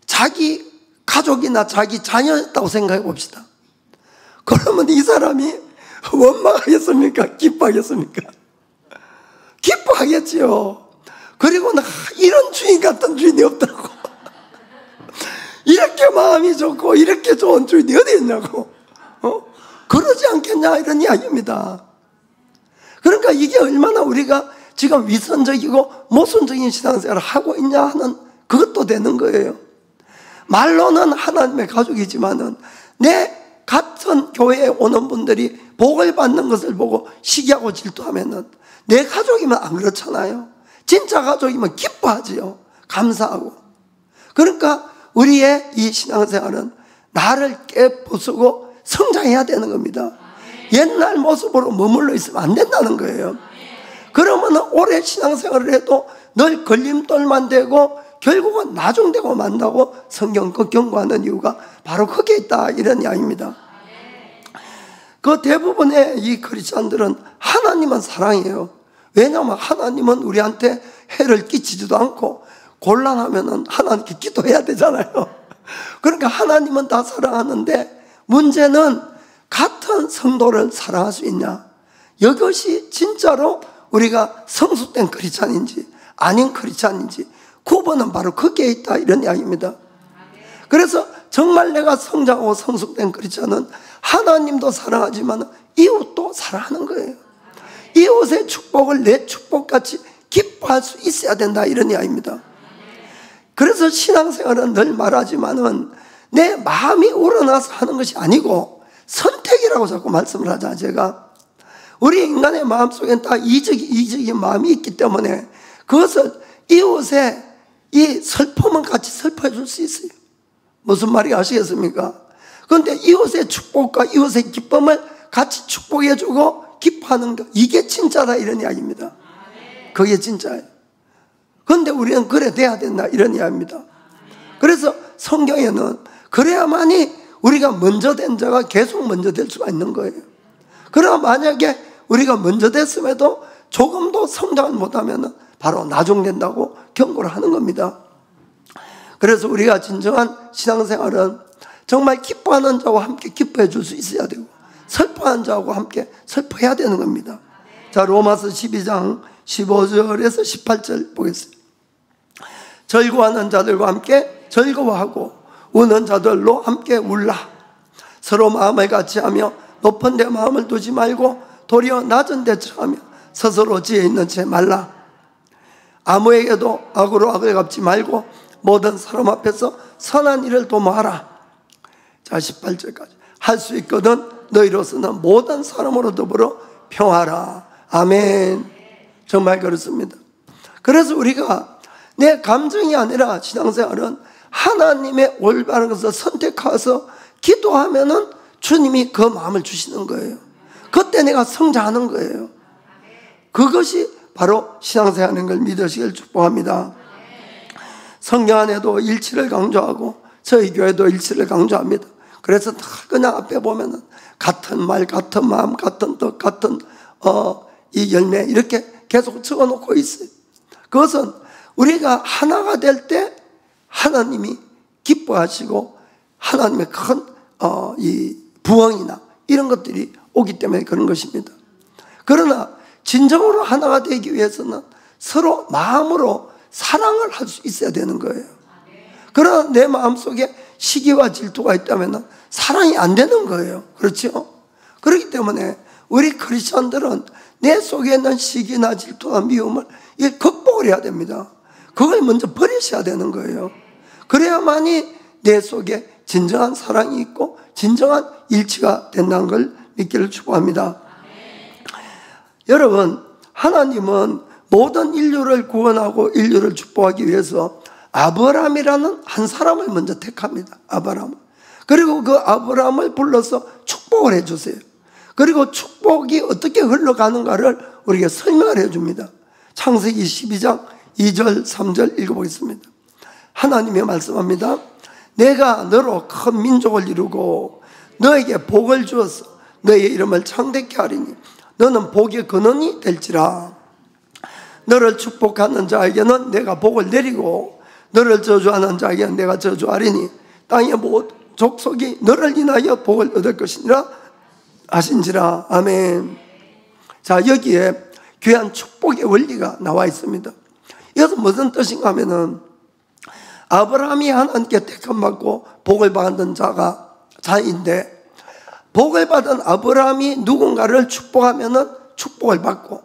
A: 자기 가족이나 자기 자녀였다고 생각해 봅시다. 그러면 이 사람이 원망하겠습니까? 기뻐하겠습니까? 기뻐하겠지요. 그리고 나 이런 주인 같은 주인이 없다고. 이렇게 마음이 좋고 이렇게 좋은 주인이 어디 있냐고. 그러지 않겠냐, 이런 이야기입니다. 그러니까 이게 얼마나 우리가 지금 위선적이고 모순적인 신앙생활을 하고 있냐 하는 그것도 되는 거예요. 말로는 하나님의 가족이지만은 내 같은 교회에 오는 분들이 복을 받는 것을 보고 시기하고 질투하면은 내 가족이면 안 그렇잖아요. 진짜 가족이면 기뻐하지요. 감사하고. 그러니까 우리의 이 신앙생활은 나를 깨부수고 성장해야 되는 겁니다. 옛날 모습으로 머물러 있으면 안 된다는 거예요. 그러면 오래 신앙생활을 해도 늘 걸림돌만 되고 결국은 나중되고 만다고 성경과 경고하는 이유가 바로 거기에 있다, 이런 이야기입니다. 그 대부분의 이 크리스찬들은 하나님은 사랑해요. 왜냐하면 하나님은 우리한테 해를 끼치지도 않고 곤란하면은 하나님께 기도해야 되잖아요. 그러니까 하나님은 다 사랑하는데 문제는 같은 성도를 사랑할 수 있냐, 이것이 진짜로 우리가 성숙된 크리스찬인지 아닌 크리스찬인지 구분은 바로 거기에 있다, 이런 이야기입니다. 그래서 정말 내가 성장하고 성숙된 크리스찬은 하나님도 사랑하지만 이웃도 사랑하는 거예요. 이웃의 축복을 내 축복같이 기뻐할 수 있어야 된다, 이런 이야기입니다. 그래서 신앙생활은 늘 말하지만은 내 마음이 우러나서 하는 것이 아니고 선택이라고 자꾸 말씀을 하자. 제가 우리 인간의 마음속엔 다 이적인 마음이 있기 때문에 그것을 이웃의 이 슬픔은 같이 슬퍼해 줄 수 있어요. 무슨 말이 아시겠습니까? 그런데 이웃의 축복과 이웃의 기쁨을 같이 축복해 주고 기뻐하는 것, 이게 진짜다, 이런 이야기입니다. 그게 진짜예요. 그런데 우리는 그래 돼야 된다, 이런 이야기입니다. 그래서 성경에는 그래야만이 우리가 먼저 된 자가 계속 먼저 될 수가 있는 거예요. 그러나 만약에 우리가 먼저 됐음에도 조금도 성장을 못하면 바로 나중된다고 경고를 하는 겁니다. 그래서 우리가 진정한 신앙생활은 정말 기뻐하는 자와 함께 기뻐해 줄 수 있어야 되고 슬퍼하는 자와 함께 슬퍼해야 되는 겁니다. 자, 로마서 12장 15절에서 18절 보겠습니다. 즐거워하는 자들과 함께 즐거워하고 우는 자들로 함께 울라. 서로 마음을 같이 하며 높은 데 마음을 두지 말고 도리어 낮은 데 처하며 스스로 지혜 있는 채 말라. 아무에게도 악으로 악을 갚지 말고 모든 사람 앞에서 선한 일을 도모하라. 자, 18절까지. 할 수 있거든 너희로서는 모든 사람으로 더불어 평하라. 아멘. 정말 그렇습니다. 그래서 우리가 내 감정이 아니라 신앙생활은 하나님의 올바른 것을 선택해서 기도하면은 주님이 그 마음을 주시는 거예요. 그때 내가 성장하는 거예요. 그것이 바로 신앙생활인 걸 믿으시길 축복합니다. 성경 안에도 일치를 강조하고 저희 교회도 일치를 강조합니다. 그래서 다 그냥 앞에 보면은 같은 말, 같은 마음, 같은 뜻, 같은 이 열매 이렇게 계속 적어놓고 있어요. 그것은 우리가 하나가 될 때 하나님이 기뻐하시고 하나님의 큰 이 부흥이나 이런 것들이 오기 때문에 그런 것입니다. 그러나 진정으로 하나가 되기 위해서는 서로 마음으로 사랑을 할 수 있어야 되는 거예요. 그러나 내 마음속에 시기와 질투가 있다면 사랑이 안 되는 거예요. 그렇죠? 그렇기 때문에 우리 크리스천들은 내 속에 있는 시기나 질투와 미움을 극복을 해야 됩니다. 그걸 먼저 버리셔야 되는 거예요. 그래야만이 내 속에 진정한 사랑이 있고 진정한 일치가 된다는 걸 믿기를 축복합니다. 여러분, 하나님은 모든 인류를 구원하고 인류를 축복하기 위해서 아브라함이라는 한 사람을 먼저 택합니다. 아브라함. 그리고 그 아브라함을 불러서 축복을 해주세요. 그리고 축복이 어떻게 흘러가는가를 우리에게 설명을 해줍니다. 창세기 12장 2절 3절 읽어보겠습니다. 하나님이 말씀합니다. 내가 너로 큰 민족을 이루고 너에게 복을 주어서 너의 이름을 창대케 하리니 너는 복의 근원이 될지라. 너를 축복하는 자에게는 내가 복을 내리고 너를 저주하는 자에게는 내가 저주하리니 땅의 모든 족속이 너를 인하여 복을 얻을 것이니라 하신지라. 아멘. 자, 여기에 귀한 축복의 원리가 나와 있습니다. 이것은 무슨 뜻인가 하면은 아브라함이 하나님께 택함받고 복을 받은 자인데, 복을 받은 아브라함이 누군가를 축복하면은 축복을 받고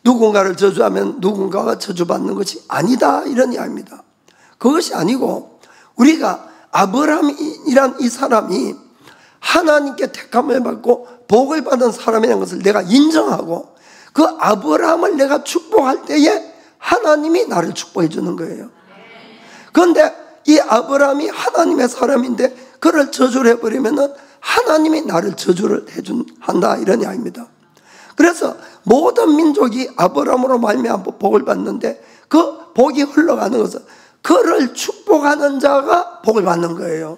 A: 누군가를 저주하면 누군가가 저주받는 것이 아니다, 이런 이야기입니다. 그것이 아니고 우리가 아브라함이란 이 사람이 하나님께 택함을 받고 복을 받은 사람이라는 것을 내가 인정하고 그 아브라함을 내가 축복할 때에 하나님이 나를 축복해 주는 거예요. 그런데 이 아브라함이 하나님의 사람인데 그를 저주를 해버리면 하나님이 나를 저주를 한다, 이런 이야기입니다. 그래서 모든 민족이 아브라함으로 말미암아 복을 받는데 그 복이 흘러가는 것은 그를 축복하는 자가 복을 받는 거예요.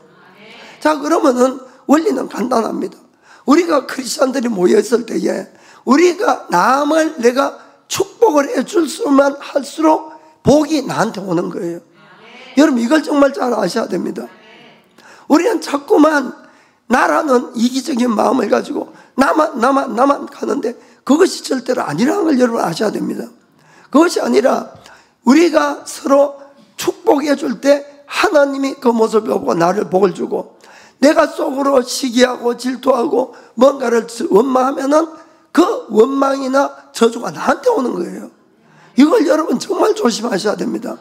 A: 자, 그러면은 원리는 간단합니다. 우리가 크리스천들이 모여있을 때에 우리가 남을 내가 축복을 해줄 수만 할수록 복이 나한테 오는 거예요. 여러분, 이걸 정말 잘 아셔야 됩니다. 우리는 자꾸만 나라는 이기적인 마음을 가지고 나만 가는데 그것이 절대로 아니라는 걸 여러분 아셔야 됩니다. 그것이 아니라 우리가 서로 축복해 줄 때 하나님이 그 모습을 보고 나를 복을 주고, 내가 속으로 시기하고 질투하고 뭔가를 원망하면은 그 원망이나 저주가 나한테 오는 거예요. 이걸 여러분 정말 조심하셔야 됩니다.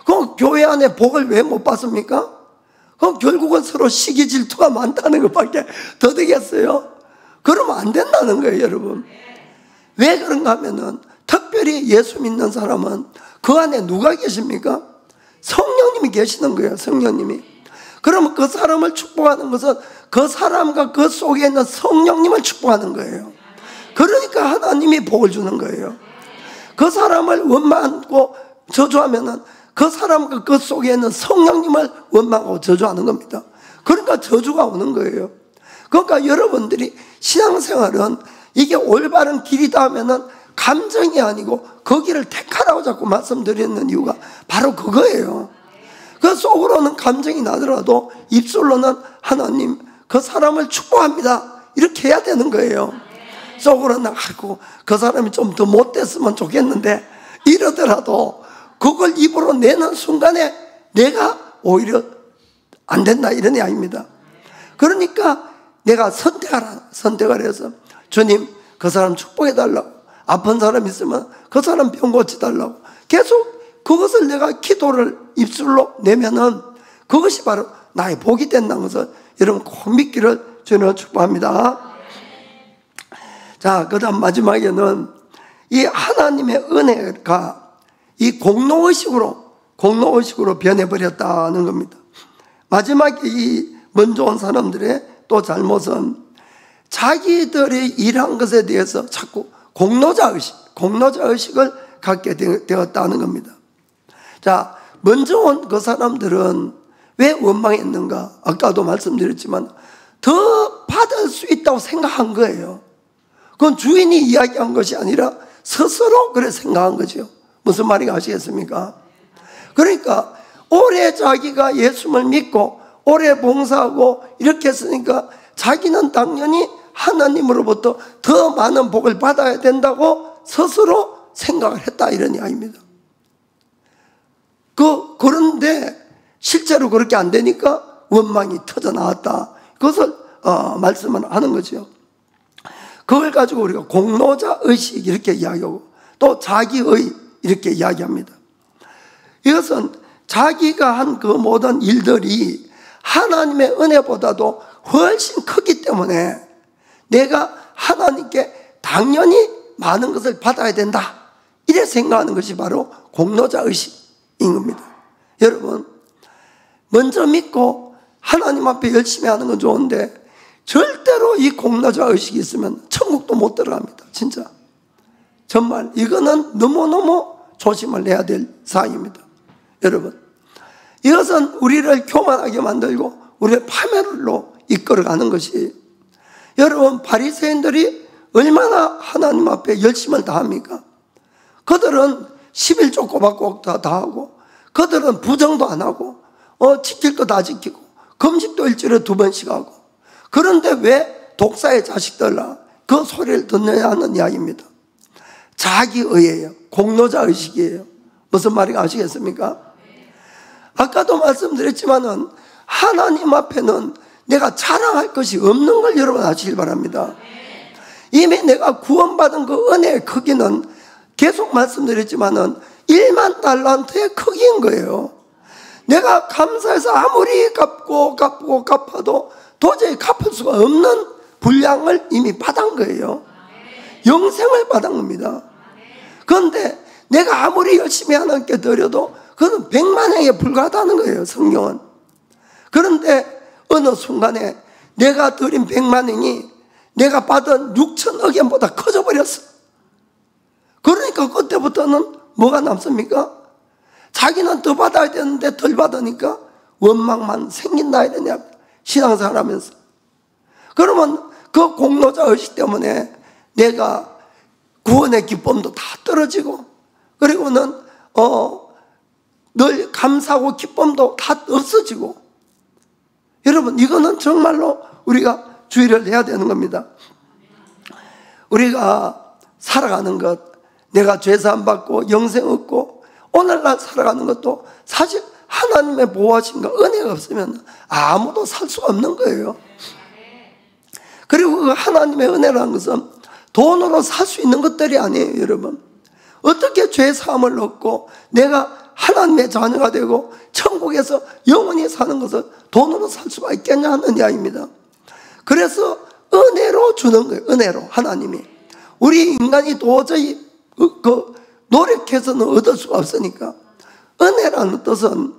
A: 그럼 교회 안에 복을 왜 못 받습니까? 그럼 결국은 서로 시기 질투가 많다는 것밖에 더 되겠어요? 그러면 안 된다는 거예요, 여러분. 왜 그런가 하면은 특별히 예수 믿는 사람은 그 안에 누가 계십니까? 성령님이 계시는 거예요, 성령님이. 그러면 그 사람을 축복하는 것은 그 사람과 그 속에 있는 성령님을 축복하는 거예요. 그러니까 하나님이 복을 주는 거예요. 그 사람을 원망하고 저주하면은 그 사람과 그 속에 있는 성령님을 원망하고 저주하는 겁니다. 그러니까 저주가 오는 거예요. 그러니까 여러분들이 신앙생활은 이게 올바른 길이다 하면은 감정이 아니고 거기를 택하라고 자꾸 말씀드리는 이유가 바로 그거예요. 그 속으로는 감정이 나더라도 입술로는 하나님 그 사람을 축복합니다, 이렇게 해야 되는 거예요. 속으로는 아이고 그 사람이 좀 더 못됐으면 좋겠는데 이러더라도 그걸 입으로 내는 순간에 내가 오히려 안 된다, 이런 이야기입니다. 그러니까 내가 선택을 해서 주님 그 사람 축복해 달라고, 아픈 사람 있으면 그 사람 병 고쳐달라고 계속 그것을 내가 기도를 입술로 내면은 그것이 바로 나의 복이 된다는 것을 여러분 꼭 믿기를 주님으로 축복합니다. 자, 그 다음 마지막에는 이 하나님의 은혜가 이 공로의식으로 변해버렸다는 겁니다. 마지막에 이 먼저 온 사람들의 또 잘못은 자기들이 일한 것에 대해서 자꾸 공로자의식을 갖게 되었다는 겁니다. 자, 먼저 온 그 사람들은 왜 원망했는가? 아까도 말씀드렸지만 더 받을 수 있다고 생각한 거예요. 그건 주인이 이야기한 것이 아니라 스스로 그래 생각한 거죠. 무슨 말인가 아시겠습니까? 그러니까 오래 자기가 예수를 믿고 오래 봉사하고 이렇게 했으니까 자기는 당연히 하나님으로부터 더 많은 복을 받아야 된다고 스스로 생각을 했다, 이런 이야기입니다. 그런데 실제로 그렇게 안 되니까 원망이 터져 나왔다, 그것을 말씀을 하는 거죠. 그걸 가지고 우리가 공로자 의식 이렇게 이야기하고, 또 자기의 이렇게 이야기합니다. 이것은 자기가 한 그 모든 일들이 하나님의 은혜보다도 훨씬 크기 때문에 내가 하나님께 당연히 많은 것을 받아야 된다, 이래 생각하는 것이 바로 공로자 의식인 겁니다. 여러분, 먼저 믿고 하나님 앞에 열심히 하는 건 좋은데 절대로 이 공로자 의식이 있으면 천국도 못 들어갑니다. 진짜 정말 이거는 너무너무 조심을 해야 될 사항입니다. 여러분, 이것은 우리를 교만하게 만들고 우리를 파멸로 이끌어가는 것이, 여러분, 바리새인들이 얼마나 하나님 앞에 열심을 다합니까? 그들은 11조 꼬박꼬박 다 하고, 그들은 부정도 안 하고, 지킬 거 다 지키고, 금식도 일주일에 2번씩 하고, 그런데 왜 독사의 자식들라 그 소리를 듣느냐 하는 이야기입니다. 자기의예요. 공로자 의식이에요. 무슨 말인가 아시겠습니까? 아까도 말씀드렸지만은 하나님 앞에는 내가 자랑할 것이 없는 걸 여러분 아시길 바랍니다. 이미 내가 구원받은 그 은혜의 크기는 계속 말씀드렸지만은 1만 달란트의 크기인 거예요. 내가 감사해서 아무리 갚아도 도저히 갚을 수가 없는 분량을 이미 받은 거예요. 영생을 받은 겁니다. 그런데 내가 아무리 열심히 하나님께 드려도 그건 100만행에 불과하다는 거예요, 성경은. 그런데 어느 순간에 내가 드린 100만행이 내가 받은 6천억 원보다 커져버렸어. 그러니까 그때부터는 뭐가 남습니까? 자기는 더 받아야 되는데 덜 받으니까 원망만 생긴다, 이러냐, 신앙생활 하면서. 그러면 그 공로자 의식 때문에 내가 구원의 기쁨도 다 떨어지고, 그리고는 늘 감사하고 기쁨도 다 없어지고. 여러분, 이거는 정말로 우리가 주의를 해야 되는 겁니다. 우리가 살아가는 것, 내가 죄사함 받고 영생 얻고 오늘날 살아가는 것도 사실 하나님의 보호하심과 은혜가 없으면 아무도 살 수 없는 거예요. 그리고 그 하나님의 은혜라는 것은 돈으로 살 수 있는 것들이 아니에요, 여러분. 어떻게 죄사함을 얻고 내가 하나님의 자녀가 되고 천국에서 영원히 사는 것을 돈으로 살 수가 있겠냐 하는 이야기입니다. 그래서 은혜로 주는 거예요. 은혜로 하나님이. 우리 인간이 도저히 노력해서는 얻을 수가 없으니까. 은혜라는 뜻은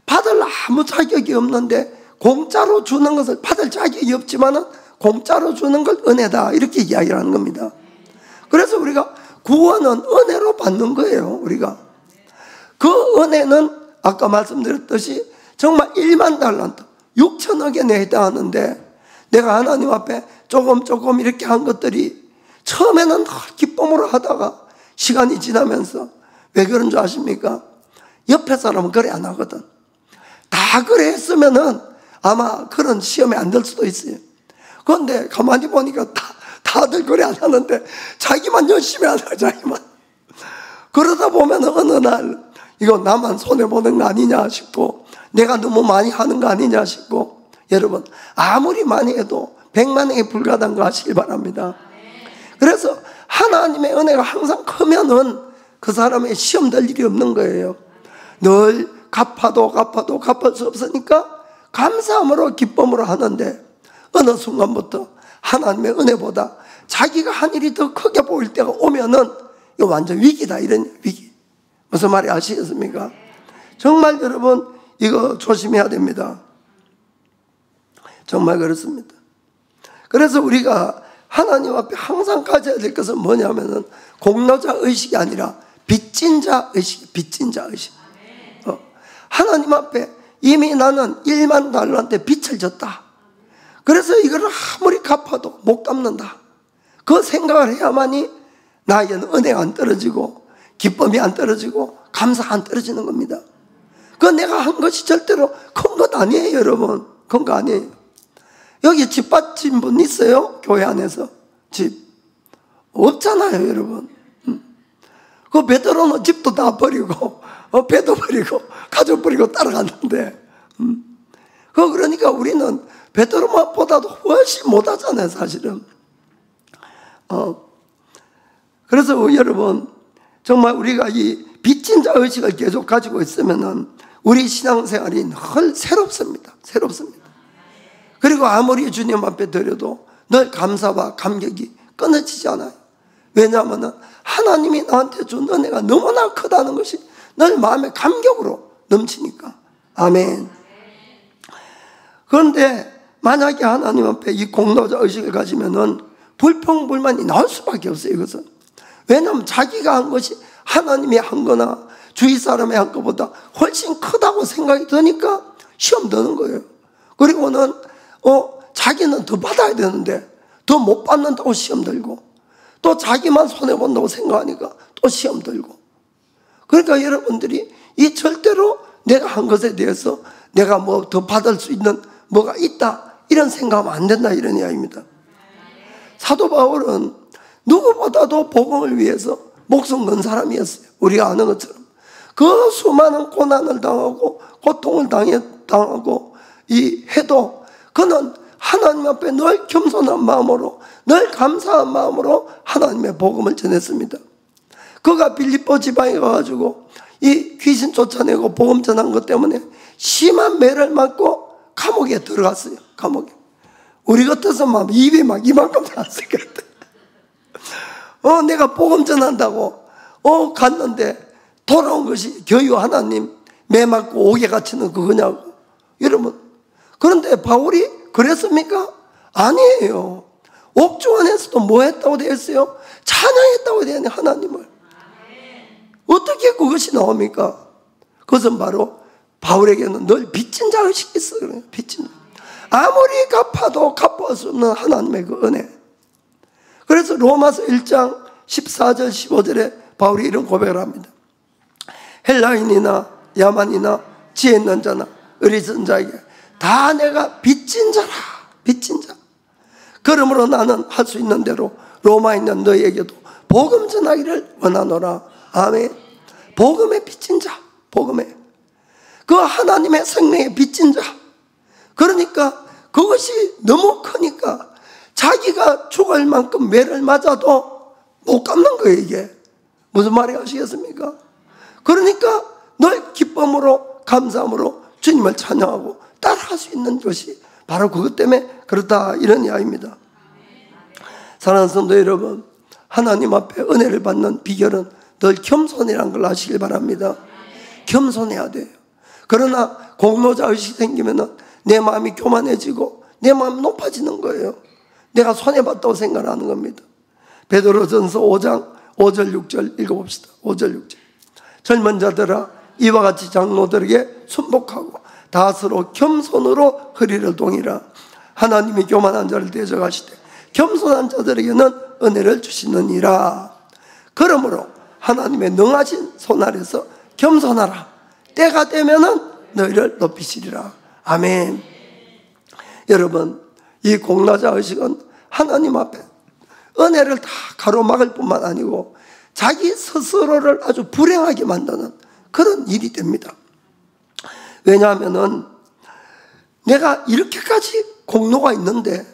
A: 받을 아무 자격이 없는데 공짜로 주는 것을, 받을 자격이 없지만은 공짜로 주는 걸 은혜다, 이렇게 이야기를 하는 겁니다. 그래서 우리가 구원은 은혜로 받는 거예요. 우리가 그 은혜는 아까 말씀드렸듯이 정말 1만 달란트 6천억에 해당하는데, 내가 하나님 앞에 조금 이렇게 한 것들이 처음에는 기쁨으로 하다가 시간이 지나면서, 왜 그런 줄 아십니까? 옆에 사람은 그래 안 하거든. 다 그래 했으면은 아마 그런 시험에 안 들 수도 있어요. 그런데 가만히 보니까 다들 그래 안 하는데 자기만 열심히 하는 거야, 자기만. 그러다 보면 어느 날 이거 나만 손해보는 거 아니냐 싶고, 내가 너무 많이 하는 거 아니냐 싶고. 여러분, 아무리 많이 해도 100만행에 불과하다는 거 아시길 바랍니다. 그래서 하나님의 은혜가 항상 크면은 그 사람의 시험 될 일이 없는 거예요. 늘 갚아도 갚을 수 없으니까 감사함으로 기쁨으로 하는데, 어느 순간부터 하나님의 은혜보다 자기가 한 일이 더 크게 보일 때가 오면은 이거 완전 위기다, 이런 위기. 무슨 말이 아시겠습니까? 정말 여러분, 이거 조심해야 됩니다. 정말 그렇습니다. 그래서 우리가 하나님 앞에 항상 가져야 될 것은 뭐냐면은 공로자 의식이 아니라 빚진 자 의식, 빚진 자 의식. 하나님 앞에 이미 나는 1만 달러한테 빚을 졌다. 그래서 이걸 아무리 갚아도 못 갚는다. 그 생각을 해야만이 나에게는 은혜가 안 떨어지고 기쁨이 안 떨어지고 감사가 안 떨어지는 겁니다. 그 내가 한 것이 절대로 큰 것 아니에요, 여러분. 큰 거 아니에요. 여기 집 받친 분 있어요? 교회 안에서 집 없잖아요, 여러분. 그 베드로는 집도 다 버리고 배도 버리고 가족 버리고 따라갔는데, 그러니까 우리는 베드로보다도 훨씬 못하잖아요, 사실은. 그래서 여러분, 정말 우리가 이 빚진 자 의식을 계속 가지고 있으면은 우리 신앙생활이 늘 새롭습니다. 새롭습니다. 그리고 아무리 주님 앞에 드려도 늘 감사와 감격이 끊어지지 않아요. 왜냐하면 하나님이 나한테 준 은혜가 너무나 크다는 것이 늘 마음의 감격으로 넘치니까. 아멘. 그런데 만약에 하나님 앞에 이 공로자 의식을 가지면은 불평불만이 나올 수밖에 없어요, 이것은. 왜냐하면 자기가 한 것이 하나님이 한 거나 주위 사람이 한 것보다 훨씬 크다고 생각이 드니까 시험 드는 거예요. 그리고는 자기는 더 받아야 되는데 더 못 받는다고 시험 들고, 또 자기만 손해본다고 생각하니까 또 시험 들고. 그러니까 여러분들이 이 절대로 내가 한 것에 대해서 내가 뭐 더 받을 수 있는 뭐가 있다 이런 생각하면 안 된다, 이런 이야기입니다. 사도 바울은 누구보다도 복음을 위해서 목숨 건 사람이었어요. 우리가 아는 것처럼 그 수많은 고난을 당하고 고통을 당하고 해도 그는 하나님 앞에 늘 겸손한 마음으로, 늘 감사한 마음으로 하나님의 복음을 전했습니다. 그가 빌립보 지방에 가가지고 이 귀신 쫓아내고 복음 전한 것 때문에 심한 매를 맞고 감옥에 들어갔어요. 감옥에. 우리 같아서 막 입이 막 이만큼 나왔을 것 같아. 내가 복음 전한다고 갔는데 돌아온 것이 겨우 하나님 매 맞고 옥에 갇히는 그거냐고. 여러분, 그런데 바울이 그랬습니까? 아니에요. 옥중 안에서도 뭐 했다고 되어 있어요? 찬양했다고 되어 있네, 하나님을. 어떻게 그것이 나옵니까? 그것은 바로 바울에게는 늘 빚진 자 의식이 있어요. 빚진 자. 아무리 갚아도 갚을 수 없는 하나님의 그 은혜. 그래서 로마서 1장 14절 15절에 바울이 이런 고백을 합니다. 헬라인이나 야만이나 지혜 있는 자나 어리석은 자에게 다 내가 빚진 자라. 빚진 자. 그러므로 나는 할 수 있는 대로 로마에 있는 너희에게도 복음 전하기를 원하노라. 아멘. 복음의 빚진 자. 복음의 그 하나님의 생명의 빚진 자. 그러니까 그것이 너무 크니까 자기가 죽을 만큼 매를 맞아도 못 갚는 거예요, 이게. 무슨 말이 아시겠습니까? 그러니까 늘 기쁨으로 감사함으로 주님을 찬양하고 따라갈 수 있는 것이 바로 그것 때문에 그렇다, 이런 이야기입니다. 사랑하는 성도 여러분, 하나님 앞에 은혜를 받는 비결은 늘 겸손이라는 걸 아시길 바랍니다. 겸손해야 돼요. 그러나 공로자 의식이 생기면 내 마음이 교만해지고 내 마음이 높아지는 거예요. 내가 손해봤다고 생각하는 겁니다. 베드로전서 5장 5절 6절 읽어봅시다. 5절 6절. 젊은 자들아, 이와 같이 장로들에게 순복하고 다스로 겸손으로 허리를 동이라. 하나님이 교만한 자를 대적하시되 겸손한 자들에게는 은혜를 주시느니라. 그러므로 하나님의 능하신 손 아래서 겸손하라. 때가 되면은 너희를 높이시리라. 아멘. 여러분, 이 공로자 의식은 하나님 앞에 은혜를 다 가로막을 뿐만 아니고 자기 스스로를 아주 불행하게 만드는 그런 일이 됩니다. 왜냐하면은 내가 이렇게까지 공로가 있는데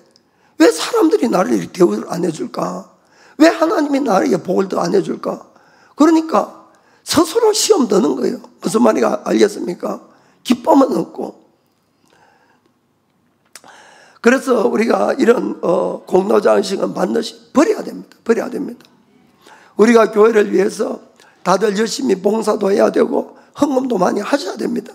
A: 왜 사람들이 나를 이렇게 대우를 안 해줄까? 왜 하나님이 나에게 복을 더 안 해줄까? 그러니까 스스로 시험 드는 거예요. 무슨 말인지 알겠습니까? 기쁨은 없고. 그래서 우리가 이런 공로자 의식은 반드시 버려야 됩니다. 버려야 됩니다. 우리가 교회를 위해서 다들 열심히 봉사도 해야 되고 헌금도 많이 하셔야 됩니다.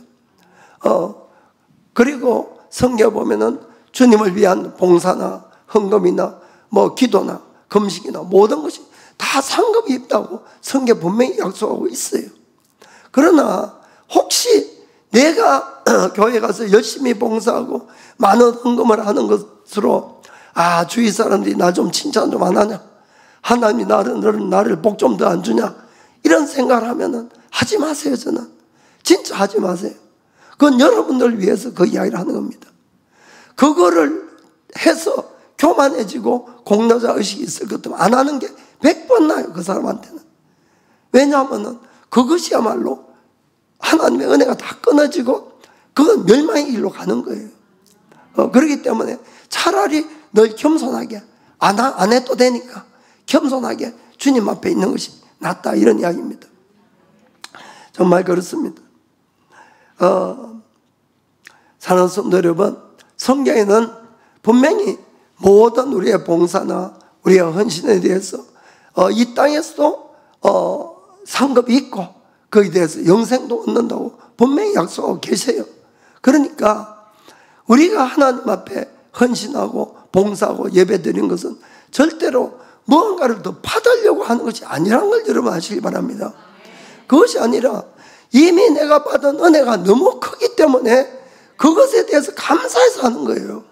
A: 그리고 성경에 보면은 주님을 위한 봉사나 헌금이나 뭐 기도나 금식이나 모든 것이 다 상급이 있다고 성경에 분명히 약속하고 있어요. 그러나 혹시 내가 교회 가서 열심히 봉사하고 많은 헌금을 하는 것으로 주위 사람들이 나 좀 칭찬 좀 안 하냐, 하나님이 나를 복 좀 더 안 주냐, 이런 생각을 하면은 하지 마세요. 저는 진짜 하지 마세요. 그건 여러분들을 위해서 그 이야기를 하는 겁니다. 그거를 해서 교만해지고 공로자 의식이 있을 것 같으면 안 하는 게 100번 나요, 그 사람한테는. 왜냐하면 그것이야말로 하나님의 은혜가 다 끊어지고 그건 멸망의 길로 가는 거예요. 그렇기 때문에 차라리 늘 겸손하게 안 해도 되니까 겸손하게 주님 앞에 있는 것이 낫다, 이런 이야기입니다. 정말 그렇습니다. 사랑하는 성도 여러분, 성경에는 분명히 모든 우리의 봉사나 우리의 헌신에 대해서 이 땅에서도 상급이 있고 거기에 대해서 영생도 얻는다고 분명히 약속하고 계세요. 그러니까 우리가 하나님 앞에 헌신하고 봉사하고 예배드린 것은 절대로 무언가를 더 받으려고 하는 것이 아니라는 걸 여러분 아시기 바랍니다. 그것이 아니라 이미 내가 받은 은혜가 너무 크기 때문에 그것에 대해서 감사해서 하는 거예요.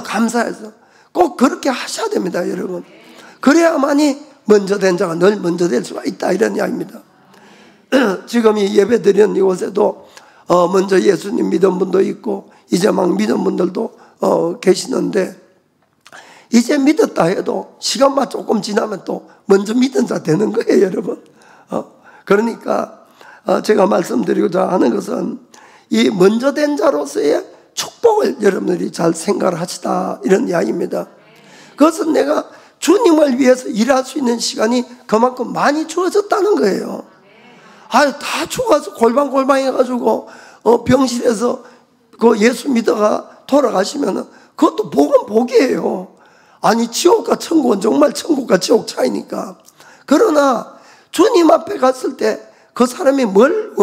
A: 감사해서 꼭 그렇게 하셔야 됩니다, 여러분. 그래야만이 먼저 된 자가 늘 먼저 될 수가 있다, 이런 이야기입니다. 지금 이 예배 드리는 이곳에도 먼저 예수님 믿은 분도 있고 이제 막 믿은 분들도 계시는데, 이제 믿었다 해도 시간만 조금 지나면 또 먼저 믿은 자 되는 거예요, 여러분. 그러니까 제가 말씀드리고자 하는 것은 이 먼저 된 자로서의 축복을 여러분들이 잘 생각을 하시다, 이런 이야기입니다. 그것은 내가 주님을 위해서 일할 수 있는 시간이 그만큼 많이 주어졌다는 거예요. 다 죽어서 골방 해가지고 병실에서 그 예수 믿어가 돌아가시면은 그것도 복은 복이에요. 지옥과 천국은 정말 천국과 지옥 차이니까. 그러나 주님 앞에 갔을 때 그 사람이 뭘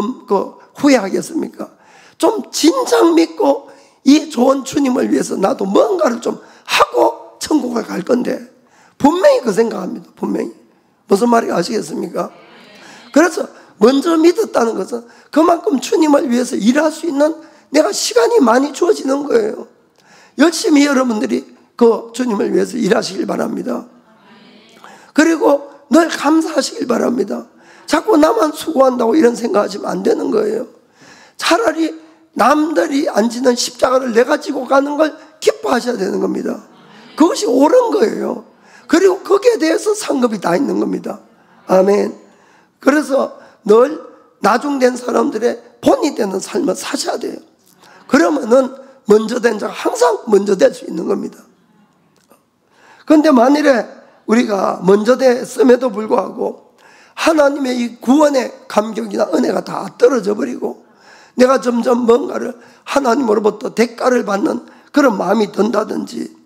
A: 후회하겠습니까? 좀 진작 믿고 이 좋은 주님을 위해서 나도 뭔가를 좀 하고 천국에 갈 건데, 분명히 그 생각합니다. 분명히. 무슨 말인지 아시겠습니까? 그래서 먼저 믿었다는 것은 그만큼 주님을 위해서 일할 수 있는 내가 시간이 많이 주어지는 거예요. 열심히 여러분들이 그 주님을 위해서 일하시길 바랍니다. 그리고 늘 감사하시길 바랍니다. 자꾸 나만 수고한다고 이런 생각하시면 안 되는 거예요. 차라리 남들이 안 지는 십자가를 내가 지고 가는 걸 기뻐하셔야 되는 겁니다. 그것이 옳은 거예요. 그리고 거기에 대해서 상급이 다 있는 겁니다. 아멘. 그래서 늘 나중된 사람들의 본이 되는 삶을 사셔야 돼요. 그러면은 먼저 된 자가 항상 먼저 될 수 있는 겁니다. 그런데 만일에 우리가 먼저 됐음에도 불구하고 하나님의 이 구원의 감격이나 은혜가 다 떨어져 버리고 내가 점점 뭔가를 하나님으로부터 대가를 받는 그런 마음이 든다든지,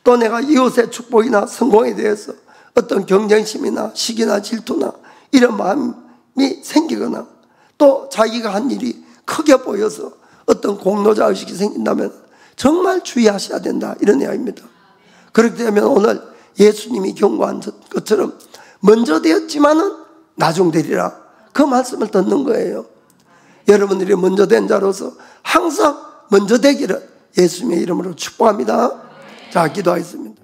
A: 또 내가 이웃의 축복이나 성공에 대해서 어떤 경쟁심이나 시기나 질투나 이런 마음이 생기거나, 또 자기가 한 일이 크게 보여서 어떤 공로자 의식이 생긴다면 정말 주의하셔야 된다, 이런 이야기입니다. 그렇게 되면 오늘 예수님이 경고한 것처럼 먼저 되었지만은 나중 되리라, 그 말씀을 듣는 거예요. 여러분들이 먼저 된 자로서 항상 먼저 되기를 예수님의 이름으로 축복합니다. 자, 기도하겠습니다.